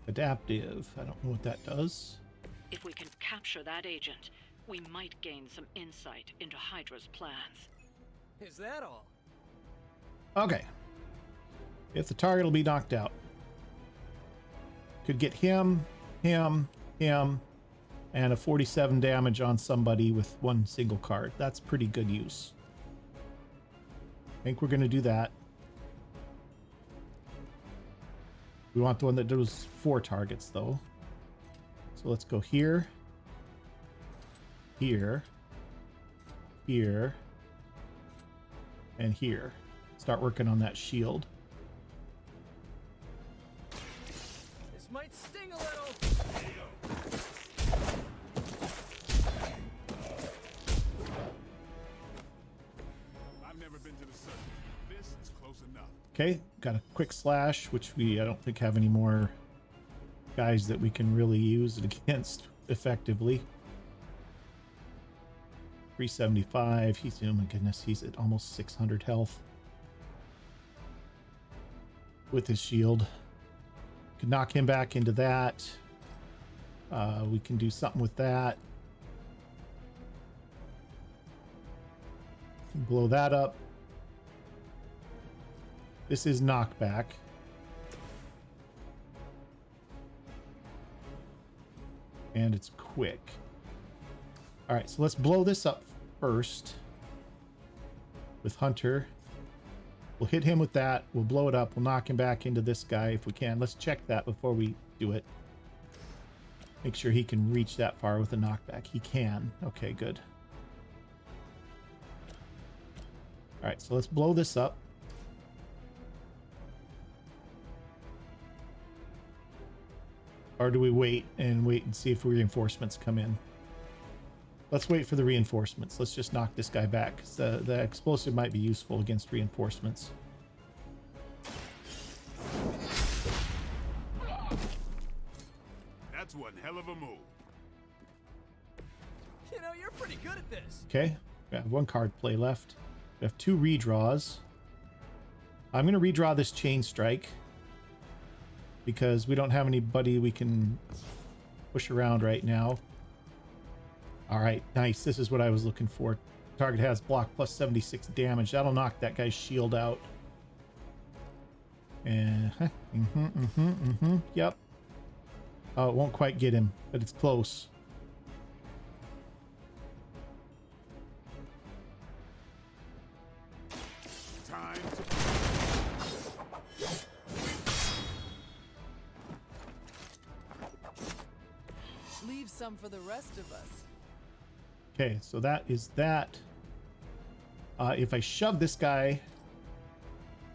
A: Adaptive. I don't know what that does.
I: If we can capture that agent, we might gain some insight into Hydra's plans.
H: Is that all?
A: Okay. If the target will be knocked out. Could get him, and a 47 damage on somebody with one single card. That's pretty good use. I think we're going to do that. We want the one that does 4 targets, though. So let's go here, here, here, and here. Start working on that shield.
H: This might sting a little.
D: I've never been to the surface. This is close enough.
A: Okay, got a quick slash, which I don't think have any more guys that we can really use it against effectively. 375. He's, oh my goodness, he's at almost 600 health with his shield. Could knock him back into that. We can do something with that. Blow that up. This is knockback. And it's quick. All right, so let's blow this up first with Hunter. We'll hit him with that. We'll blow it up. We'll knock him back into this guy if we can. Let's check that before we do it. Make sure he can reach that far with a knockback. He can. Okay, good. All right, so let's blow this up. Or do we wait and see if reinforcements come in? Let's wait for the reinforcements. Let's just knock this guy back. The explosive might be useful against reinforcements.
D: That's one hell of a move.
H: You know, you're pretty good at this.
A: Okay, we have 1 card play left. We have 2 redraws. I'm going to redraw this Chain Strike because we don't have anybody we can push around right now. All right, nice. This is what I was looking for. Target has block plus 76 damage. That'll knock that guy's shield out. And yep. Oh, it won't quite get him, but it's close.
D: Time to...
B: Leave some for the rest of us.
A: Okay, so that is that. If I shove this guy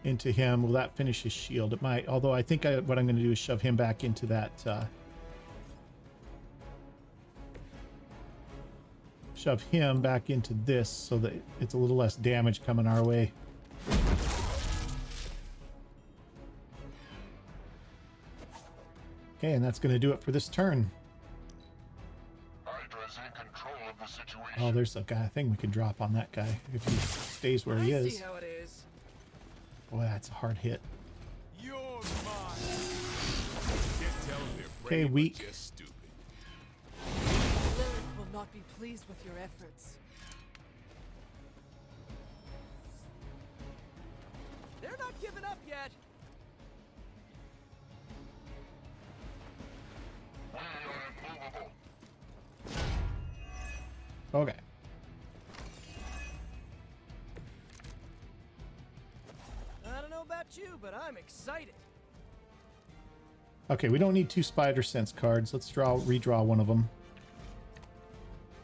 A: into him, will that finish his shield? It might, although I think what I'm going to do is shove him back into that. Shove him back into this so that it's a little less damage coming our way. Okay, and that's going to do it for this turn.
J: Hydra's in control of the situation.
A: Oh, there's a guy thing we can drop on that guy if he stays where he
H: I
A: is.
H: see how it is.
A: Boy, that's a hard hit.
D: You're mine. Can't tell if they're
A: Okay,
D: brave or
A: weak.
D: just stupid.
B: Lilith will not be pleased with your efforts.
H: They're not giving up yet.
J: We are immovable.
A: Okay.
H: I don't know about you, but I'm excited.
A: Okay, we don't need 2 spider sense cards. Let's redraw one of them.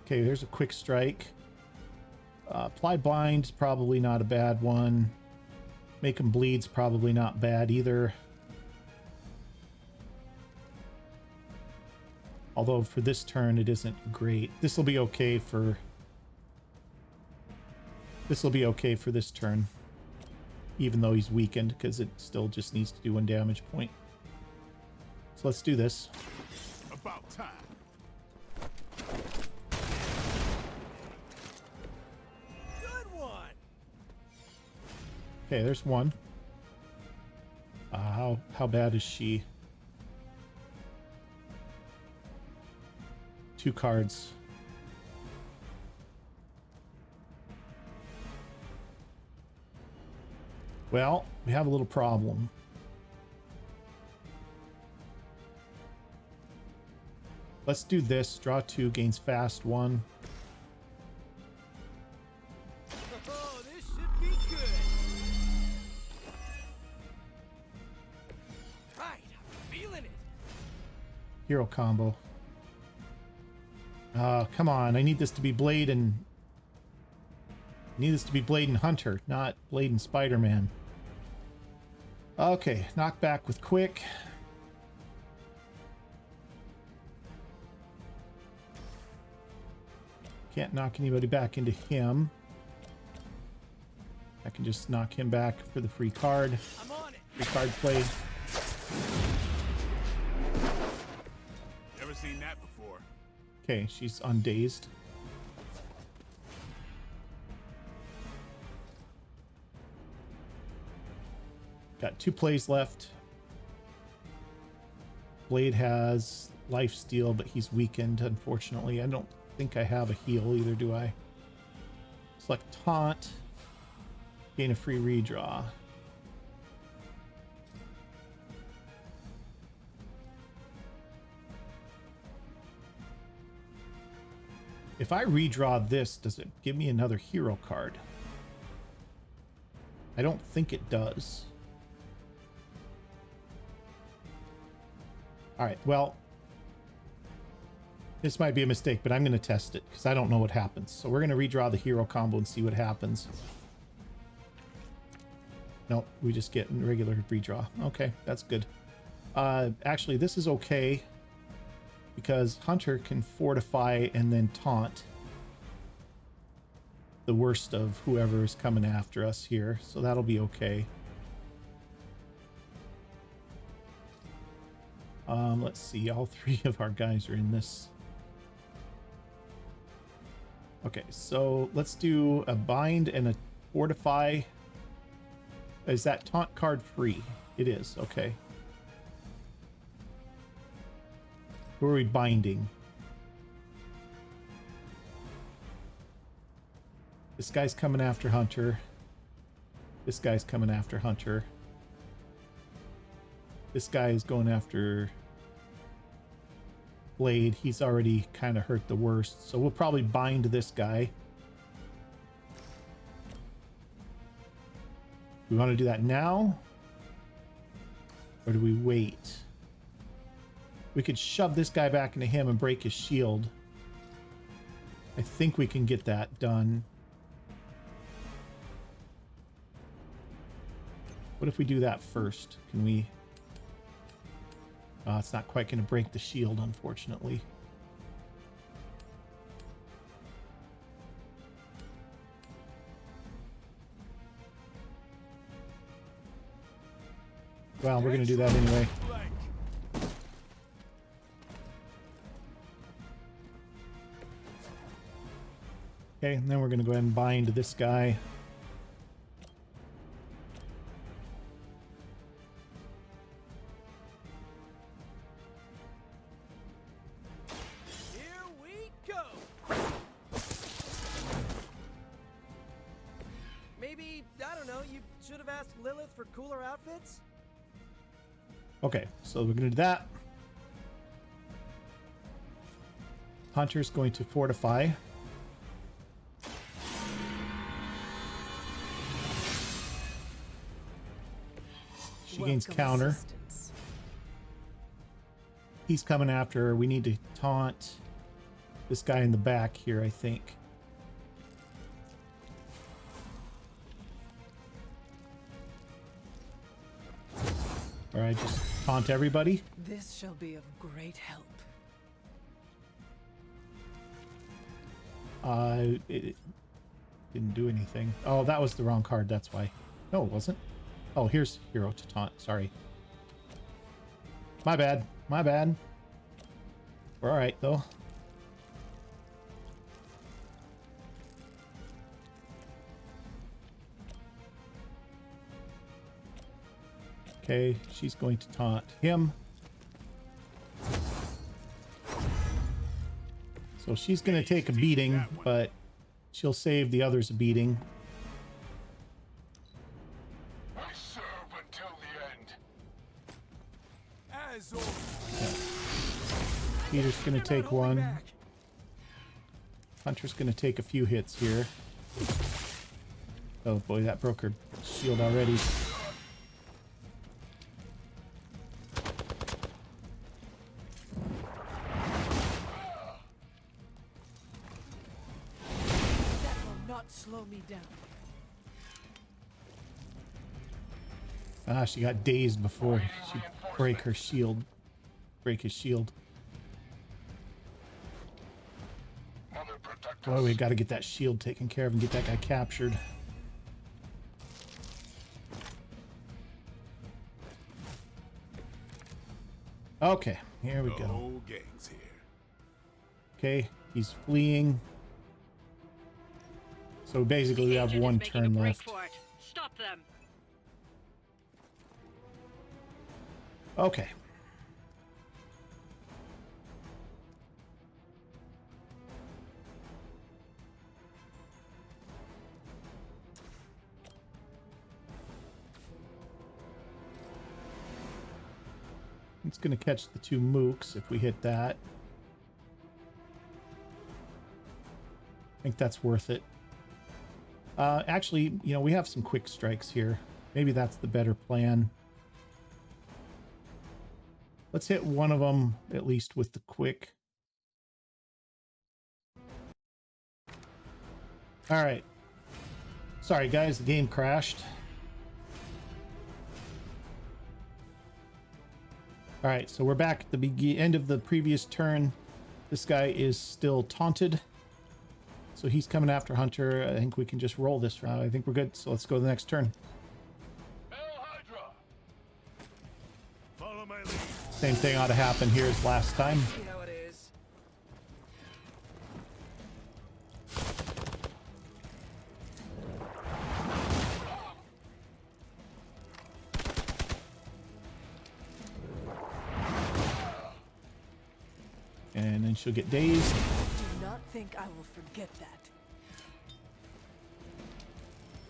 A: Okay, there's a quick strike. Apply blind, probably not a bad one. Make him bleed's probably not bad either. Although for this turn it isn't great. This will be okay for this turn. Even though he's weakened, because it still just needs to do 1 damage point. So let's do this.
D: About time.
H: Good one.
A: Okay, there's one. How bad is she? 2 cards. Well, we have a little problem. Let's do this. Draw 2, gains fast 1.
H: Oh, this should be good. Right, I'm feeling it.
A: Hero combo. Come on. I need this to be Blade and... Hunter, not Blade and Spider-Man. Okay, knockback with quick. Can't knock anybody back into him. I can just knock him back for the free card.
H: I'm on it.
A: Free card played.
D: Never seen that before.
A: Okay, she's undazed. Got 2 plays left. Blade has life steal, but he's weakened, unfortunately. I don't think I have a heal either, do I? Select taunt. Gain a free redraw. If I redraw this, does it give me another hero card? I don't think it does. All right, well, this might be a mistake, but I'm going to test it because I don't know what happens. So we're going to redraw the hero combo and see what happens. Nope, we just get regular redraw. Okay, that's good. Actually, this is okay because Hunter can fortify and then taunt the worst of whoever is coming after us here. So that'll be okay. Let's see, all 3 of our guys are in this. Okay, so let's do a bind and a fortify. Is that taunt card free? It is, okay. Who are we binding? This guy's coming after Hunter. This guy's coming after Hunter. This guy is going after Blade. He's already kind of hurt the worst. So we'll probably bind this guy. Do we want to do that now? Or do we wait? We could shove this guy back into him and break his shield. I think we can get that done. What if we do that first? Can we... it's not quite going to break the shield, unfortunately. Well, we're going to do that anyway. Okay, and then we're going to go ahead and bind this guy.
H: Lilith for cooler outfits?
A: Okay, so we're going to do that. Hunter's going to fortify. She gains counter.
B: Assistance.
A: He's coming after her. We need to taunt this guy in the back here, I think. Or I just taunt everybody.
B: This shall be of great help.
A: It didn't do anything. Oh, that was the wrong card. That's why. No, it wasn't. Oh, here's Hero to taunt. Sorry. My bad. My bad. We're all right, though. Okay, she's going to taunt him. So she's going to take a beating, but she'll save the others a beating.
J: I serve until the end.
D: As always.
A: Yeah. Peter's going to take one. Hunter's going to take a few hits here. Oh boy, that broke her shield already.
B: Slow me down.
A: Ah, she got dazed before she break her shield. Break his shield. Boy, we got to get that shield taken care of and get that guy captured. Okay, here we go.
D: Whole gang's here.
A: Okay, he's fleeing. So basically, we have one turn left.
I: Stop them.
A: Okay. It's going to catch the two mooks if we hit that. I think that's worth it. Actually, you know, we have some quick strikes here. Maybe that's the better plan. Let's hit one of them at least with the quick. All right. Sorry, guys, the game crashed. All right, so we're back at the end of the previous turn. This guy is still taunted. So he's coming after Hunter. I think we can just roll this. I think we're good. So let's go to the next turn.
J: Hydra.
D: Follow my lead.
A: Same thing ought to happen here as last time.
H: See how it is.
A: And then she'll get dazed.
B: Do not think I will forget that.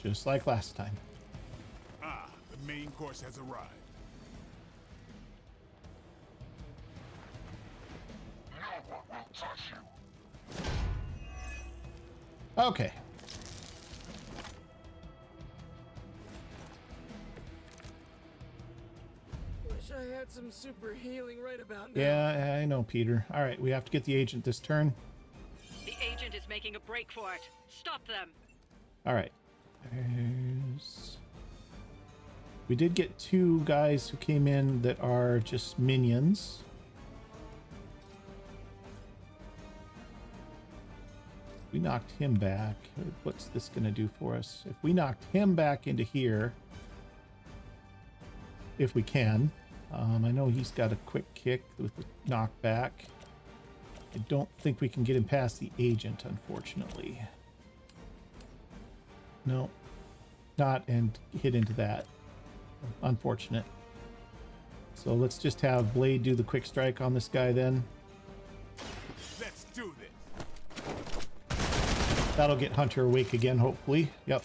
A: Just like last time.
D: Ah, the main course has arrived.
J: No one will touch you.
A: Okay.
H: Wish I had some super healing right about now.
A: Yeah, I know, Peter. All right, we have to get the agent this turn.
I: The agent is making a break for it. Stop them.
A: All right. We did get two guys who came in that are just minions. We knocked him back. What's this going to do for us? If we knocked him back into here, if we can. I know he's got a quick kick with the knockback. I don't think we can get him past the agent, unfortunately. No, not, and hit into that. Unfortunate. So let's just have Blade do the quick strike on this guy then.
D: Let's do this.
A: That'll get Hunter awake again, hopefully. Yep.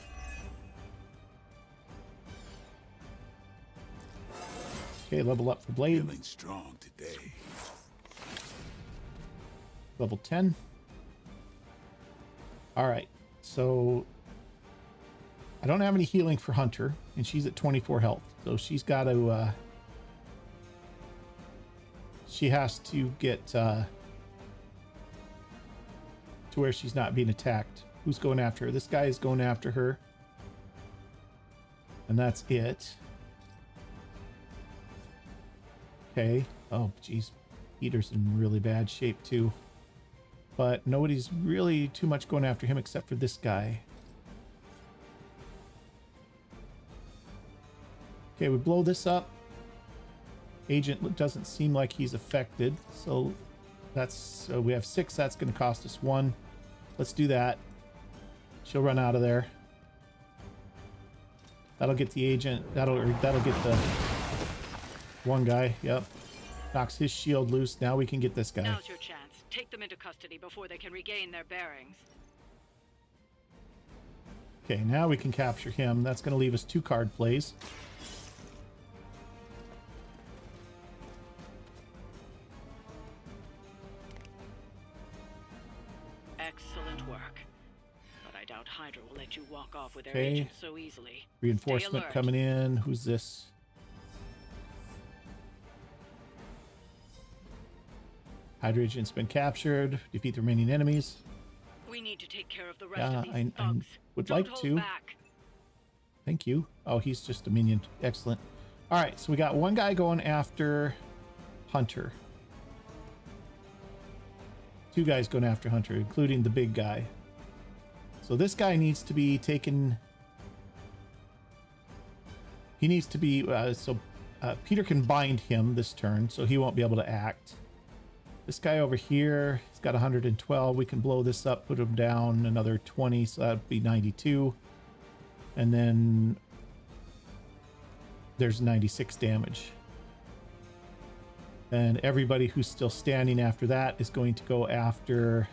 A: Okay, level up for Blade.
D: Feeling strong today.
A: Level 10. All right, so I don't have any healing for Hunter, and she's at 24 health, so she's got to she has to get to where she's not being attacked. Who's going after her? This guy is going after her, and that's it. Okay. Oh, geez. Peter's in really bad shape too. But nobody's really too much going after him except for this guy. Okay, we blow this up. Agent doesn't seem like he's affected. So we have 6. That's going to cost us 1. Let's do that. She'll run out of there. That'll get the agent. That'll get the one guy. Yep. Knocks his shield loose. Now we can get this guy.
I: Now's your chance. Take them into custody before they can regain their bearings.
A: Okay, now we can capture him. That's going to leave us 2 card plays.
I: Excellent work. But I doubt Hydra will let you walk off with their
A: Okay.
I: agents so easily.
A: Reinforcement
I: Stay alert.
A: coming in. Who's this? Hydra agent's been captured. Defeat the remaining enemies.
I: We need to take care of the rest
A: Yeah,
I: of these
A: I
I: thugs.
A: would
I: Don't
A: like
I: hold
A: to.
I: back.
A: Thank you. Oh, he's just a minion. Excellent. All right, so we got one guy going after Hunter. 2 guys going after Hunter, including the big guy. So this guy needs to be taken. He needs to be Peter can bind him this turn, so he won't be able to act. This guy over here, he's got 112. We can blow this up, put him down another 20, so that'd be 92. And then there's 96 damage. And everybody who's still standing after that is going to go after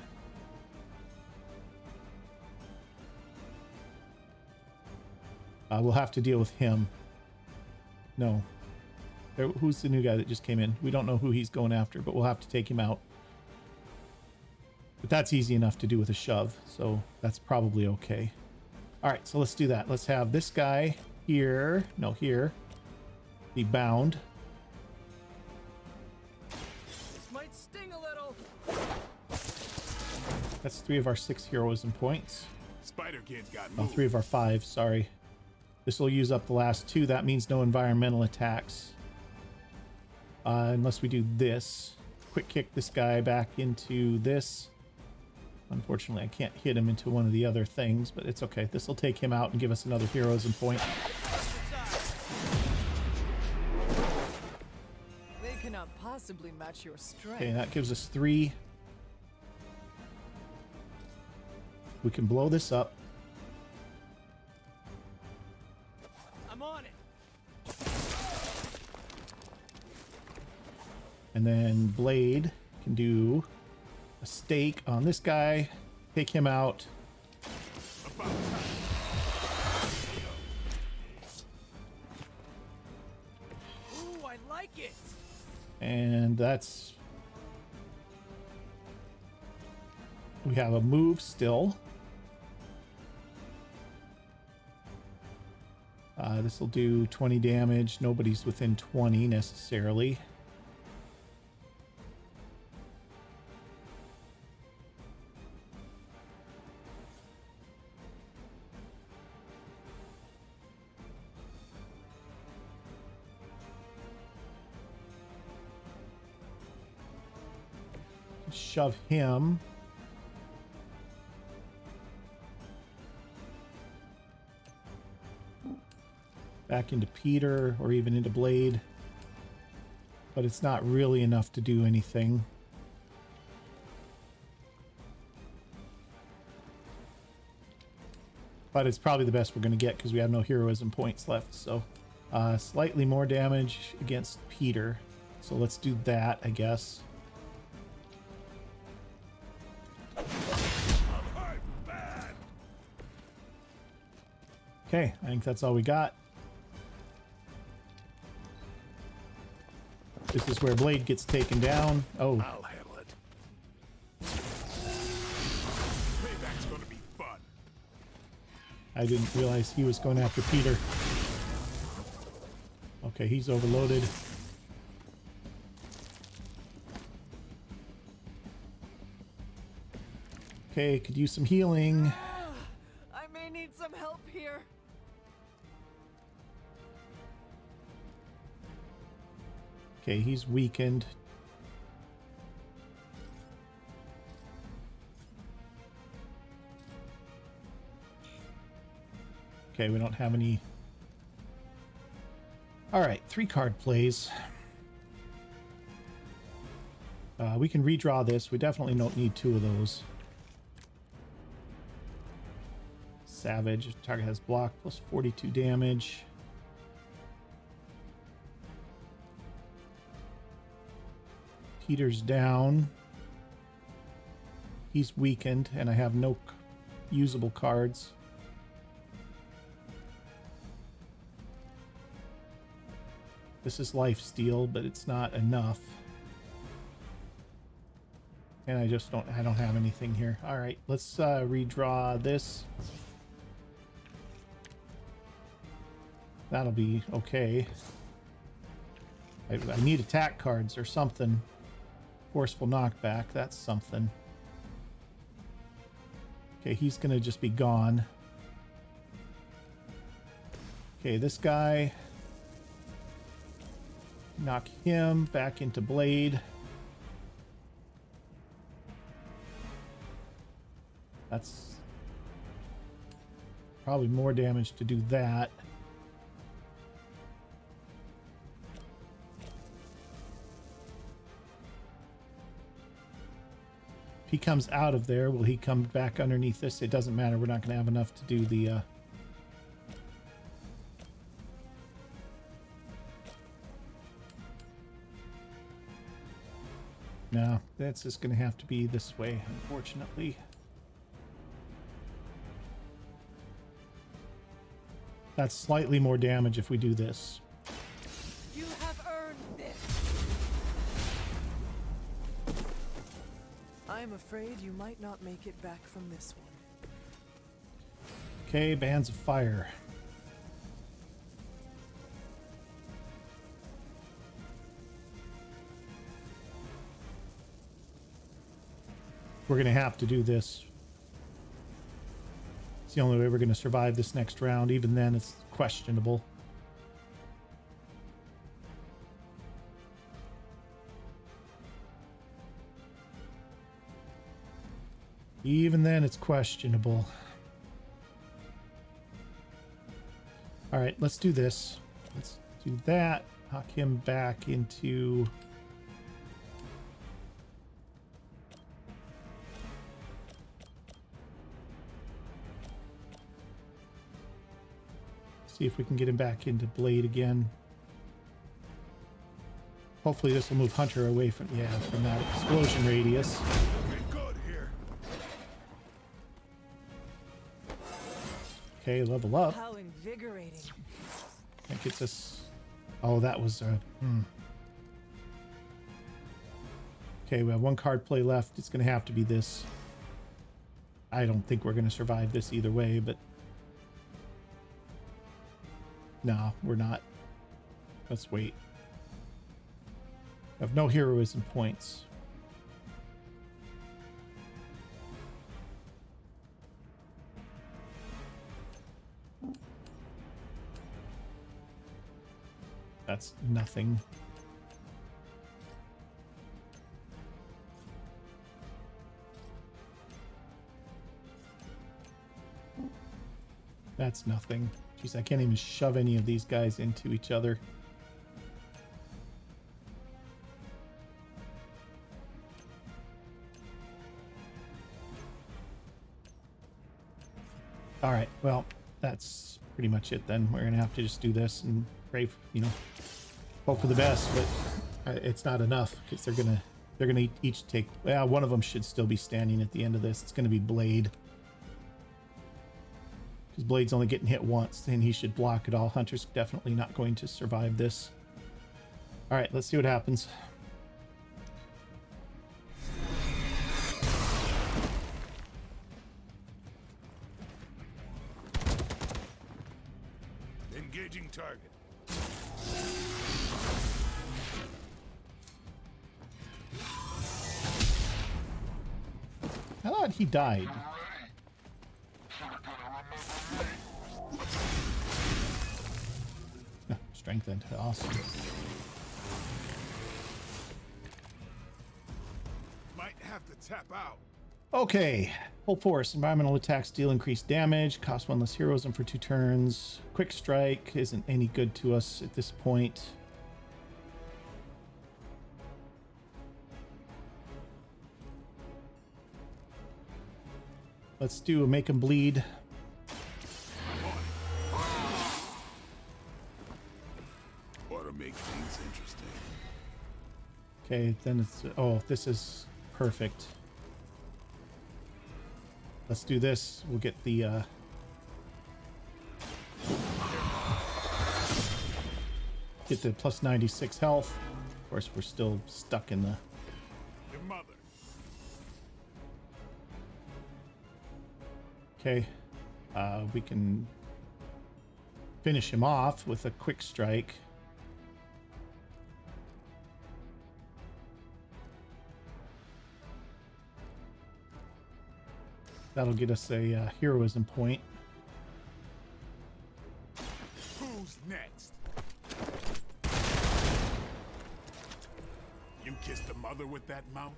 A: we'll have to deal with him. No. Who's the new guy that just came in? We don't know who he's going after, but we'll have to take him out. But that's easy enough to do with a shove, so that's probably okay. All right, so let's do that. Let's have this guy here, no, here, be bound.
H: This might sting a little.
A: That's 3 of our 6 heroism points.
D: Spider Kid got
A: Oh,
D: moved.
A: 3 of our 5, sorry. This will use up the last 2. That means no environmental attacks. Unless we do this. Quick kick this guy back into this. Unfortunately, I can't hit him into one of the other things, but it's okay. This will take him out and give us another heroism point.
B: They cannot possibly match your strength.
A: Okay, that gives us 3. We can blow this up.
H: I'm on it.
A: And then Blade can do a stake on this guy, take him out.
H: Ooh, I like it.
A: And that's... We have a move still. This will do 20 damage. Nobody's within 20 necessarily. Shove him. Back into Peter or even into Blade. But it's not really enough to do anything. But it's probably the best we're going to get because we have no heroism points left. So slightly more damage against Peter. So let's do that, I guess. Okay, I think that's all we got. This is where Blade gets taken down. Oh,
D: I'll handle it. Payback's gonna be fun.
A: I didn't realize he was going after Peter. Okay, he's overloaded. Okay, could use some healing.
B: I may need some help here.
A: Okay, he's weakened. Okay, we don't have any. All right, 3 card plays. We can redraw this. We definitely don't need 2 of those. Savage. Target has block plus 42 damage. Peter's down. He's weakened, and I have no usable cards. This is lifesteal, but it's not enough. And I don't have anything here. All right, let's redraw this. That'll be okay. I need attack cards or something. Forceful knockback, that's something. Okay, he's gonna just be gone. Okay, this guy. Knock him back into Blade. That's probably more damage to do that. If he comes out of there, will he come back underneath this? It doesn't matter. We're not going to have enough to do the... No, that's just going to have to be this way, unfortunately. That's slightly more damage if we do this.
B: You have earned this. I'm afraid you might not make it back from this one.
A: Okay, Bands of Fire. We're going to have to do this. It's the only way we're going to survive this next round. Even then, it's questionable. Even then, it's questionable. All right, let's do this. Let's do that. Knock him back into... See if we can get him back into Blade again. Hopefully this will move Hunter away from that explosion radius. Okay, level up.
B: How invigorating.
A: That gets us... Oh, that was... Okay, we have 1 card play left. It's going to have to be this. I don't think we're going to survive this either way, but... No, we're not. Let's wait. I have no heroism points. That's nothing. That's nothing. Jeez, I can't even shove any of these guys into each other. All right, well, that's pretty much it then. We're gonna have to just do this and pray, hope for the best, but it's not enough because they're gonna each take. Well, one of them should still be standing at the end of this. It's gonna be Blade. Because Blade's only getting hit once, and he should block it all. Hunter's definitely not going to survive this. All right, let's see what happens.
D: Engaging target.
A: I thought he died. Strengthened. Awesome.
D: have to tap out.
A: Okay, full force. Environmental attacks deal increased damage, cost one less heroism for 2 turns. Quick strike isn't any good to us at this point. Let's do a make 'em bleed.
D: Ought to make things interesting.
A: Okay, then it's... Oh, this is perfect. Let's do this. We'll get the... Get the plus 96 health. Of course, we're still stuck in the...
D: Your mother.
A: Okay. We can finish him off with a quick strike. That'll get us a heroism point.
D: Who's next? You kissed the mother with that mouth?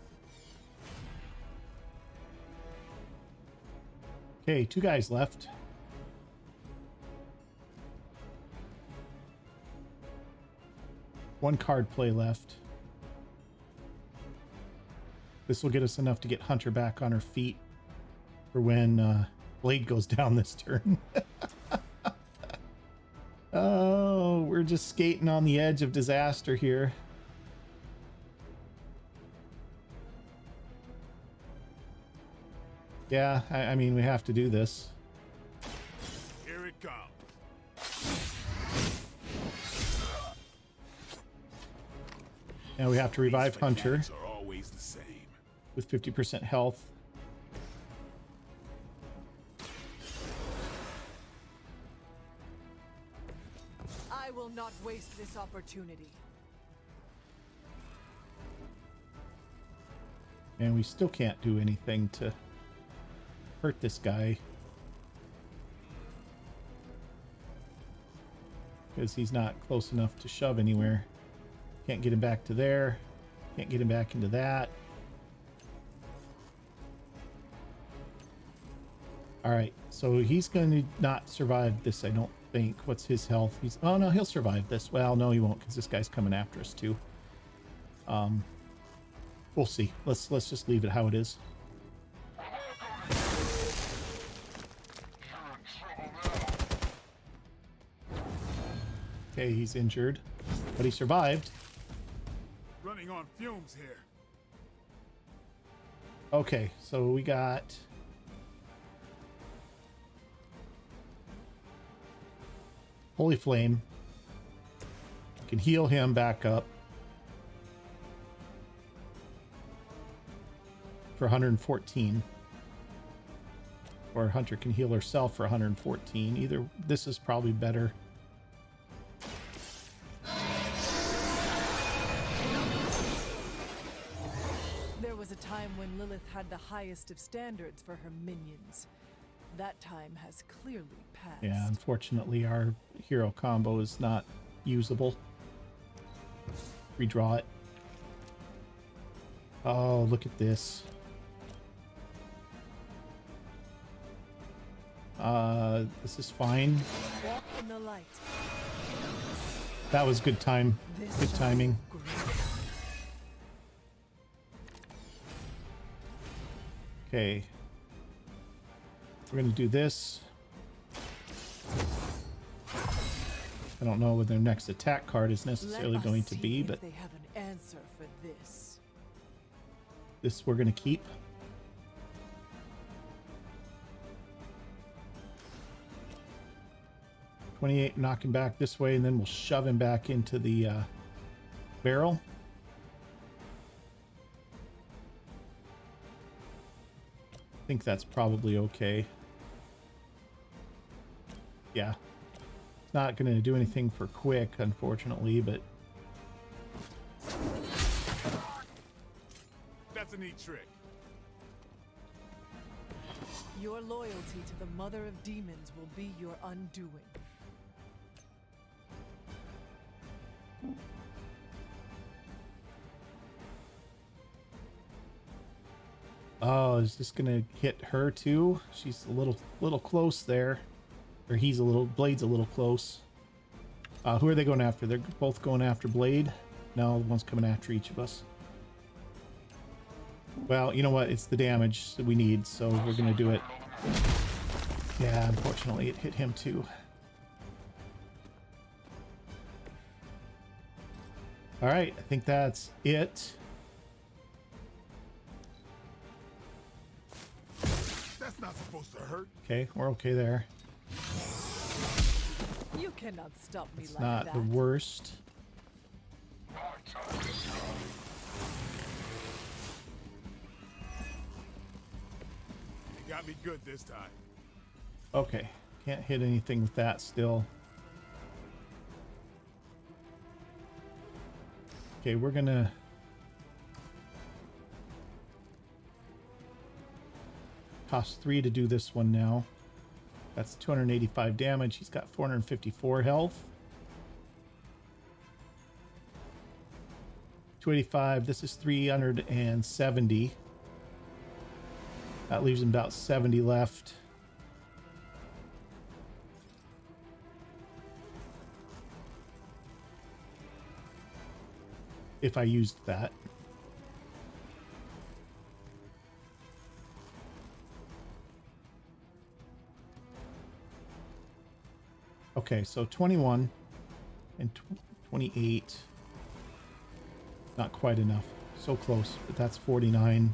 A: Okay, 2 guys left. One card play left. This will get us enough to get Hunter back on her feet for when Blade goes down this turn. Oh, we're just skating on the edge of disaster here. Yeah, I mean, we have to do this.
D: Here it comes.
A: Now we have to revive Hunter
D: These are always the same.
A: with 50% health.
B: I will not waste this opportunity.
A: And we still can't do anything to hurt this guy. Because he's not close enough to shove anywhere. Can't get him back to there. Can't get him back into that. Alright, so he's going to not survive this, I don't think. What's his health? He's... Oh, no, he'll survive this. Well, no, he won't, because this guy's coming after us, too. We'll see. Let's just leave it how it is. Okay, he's injured, but he survived.
D: Running on fumes here.
A: Okay, so we got... Holy Flame. Can heal him back up for 114. Or Hunter can heal herself for 114. Either this is probably better.
B: There was a time when Lilith had the highest of standards for her minions. That time has clearly passed.
A: Yeah, unfortunately our hero combo is not usable. Redraw it. Oh, look at this. This is fine.
B: Walk in the light.
A: That was good time. Good timing. Okay. We're going to do this. I don't know what their next attack card is necessarily going to be, but
B: they have an answer for this.
A: This we're going to keep. $28, knock him back this way, and then we'll shove him back into the barrel. I think that's probably okay. Yeah. It's not going to do anything for quick, unfortunately, but...
D: That's a neat trick.
B: Your loyalty to the Mother of Demons will be your undoing.
A: Oh, is this gonna hit her too? She's a little close there. Or Blade's a little close. Who are they going after? They're both going after Blade. No, one's coming after each of us. Well, you know what? It's the damage that we need, so we're gonna do it. Yeah, unfortunately it hit him too. All right, I think that's it.
D: That's not supposed to hurt.
A: Okay, we're okay there.
B: You cannot stop me
A: It's
B: like
A: not
B: that.
A: the worst.
J: My time is come.
D: You got me good this time.
A: Okay, can't hit anything with that still. Okay, we're gonna cost 3 to do this one now. That's 285 damage. He's got 454 health. 285. This is 370. That leaves him about 70 left. If I used that. Okay, so 21 and 28. Not quite enough. So close, but that's 49.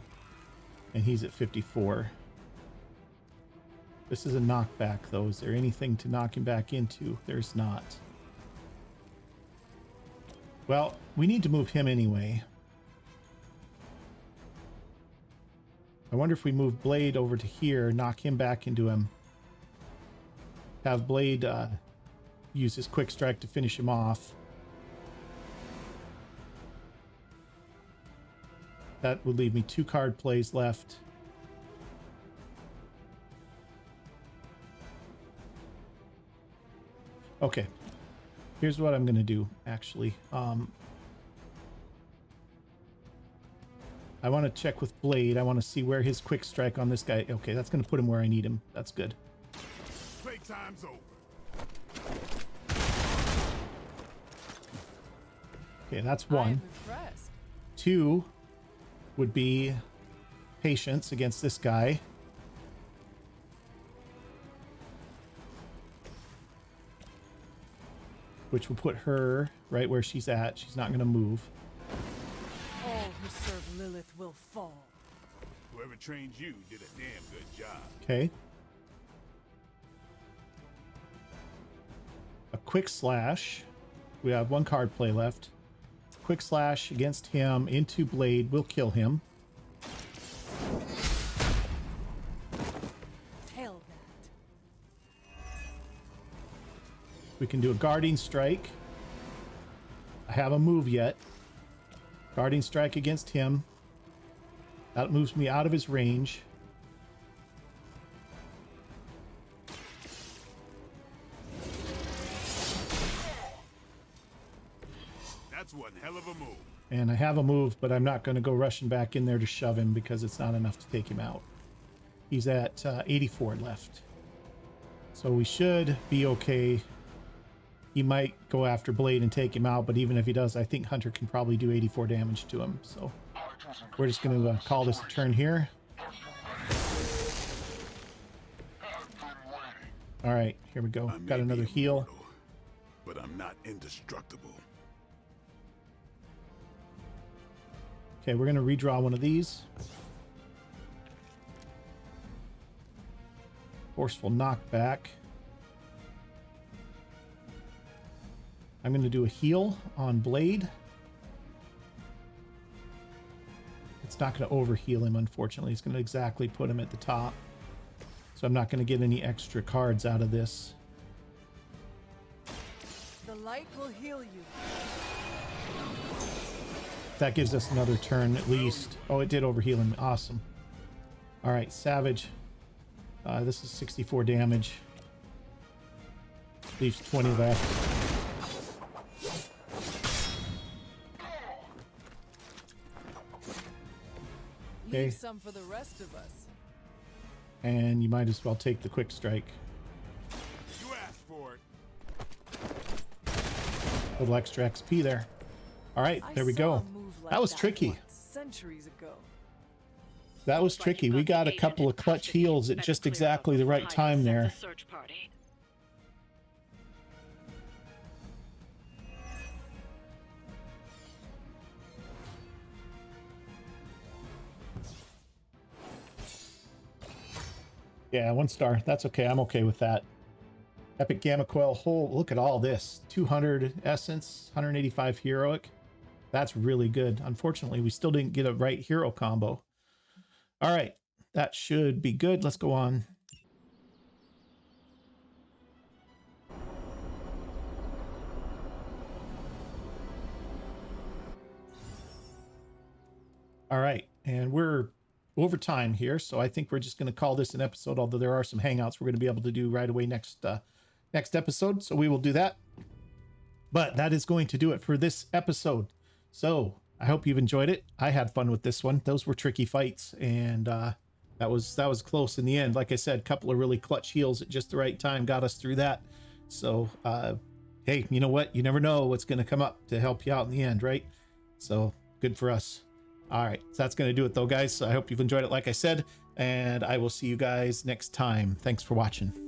A: And he's at 54. This is a knockback, though. Is there anything to knock him back into? There's not. Well, we need to move him anyway. I wonder if we move Blade over to here, knock him back into him. Have Blade use his quick strike to finish him off. That would leave me 2 card plays left. Okay. Here's what I'm going to do, actually. I want to check with Blade. I want to see where his quick strike on this guy... Okay, that's going to put him where I need him. That's good.
D: Playtime's over.
A: Okay, that's
B: I am
A: 1.
B: impressed.
A: 2 would be patience against this guy. Which will put her right where she's at. She's not going to move.
B: All who serve Lilith will fall.
D: Whoever trained you did a damn good job.
A: Okay. A quick slash. We have 1 card play left. Quick slash against him into Blade will kill him.
B: Tell that.
A: We can do a guarding strike. I haven't moved yet. Guarding strike against him. That moves me out of his range.
D: That's one hell of a move.
A: And I have a move, but I'm not going to go rushing back in there to shove him because it's not enough to take him out. He's at 84 left. So we should be okay. He might go after Blade and take him out, but even if he does, I think Hunter can probably do 84 damage to him. So we're just going to call this a turn here. All right, here we go. Got another heal.
D: Immortal, but I'm not indestructible.
A: Okay, we're going to redraw one of these. Forceful knockback. I'm going to do a heal on Blade. It's not going to overheal him, unfortunately. It's going to exactly put him at the top. So I'm not going to get any extra cards out of this.
B: The light will heal you.
A: That gives us another turn at least. Oh, it did overheal him. Awesome. All right, Savage. This is 64 damage. Leaves 20 left.
B: Leave some for the rest of us.
A: And you might as well take the quick strike.
D: You asked for it.
A: A little extra XP there. All right, there we go. That was tricky.
B: Centuries ago.
A: That was tricky. We got a couple of clutch heals at just exactly the right time there.
I: Search party.
A: Yeah, 1 star. That's okay. I'm okay with that. Epic Gamma Coil Hole. Look at all this. 200 Essence, 185 Heroic. That's really good. Unfortunately, we still didn't get a right hero combo. All right. That should be good. Let's go on. All right. And we're over time here, so I think we're just going to call this an episode, although there are some hangouts we're going to be able to do right away next episode, so we will do that. But that is going to do it for this episode. So I hope you've enjoyed it. I had fun with this one. Those were tricky fights, and that was close in the end. Like I said, a couple of really clutch heals at just the right time got us through that. So hey, you know what? You never know what's going to come up to help you out in the end, right? So good for us. All right, so that's going to do it though, guys. So I hope you've enjoyed it, like I said, and I will see you guys next time. Thanks for watching.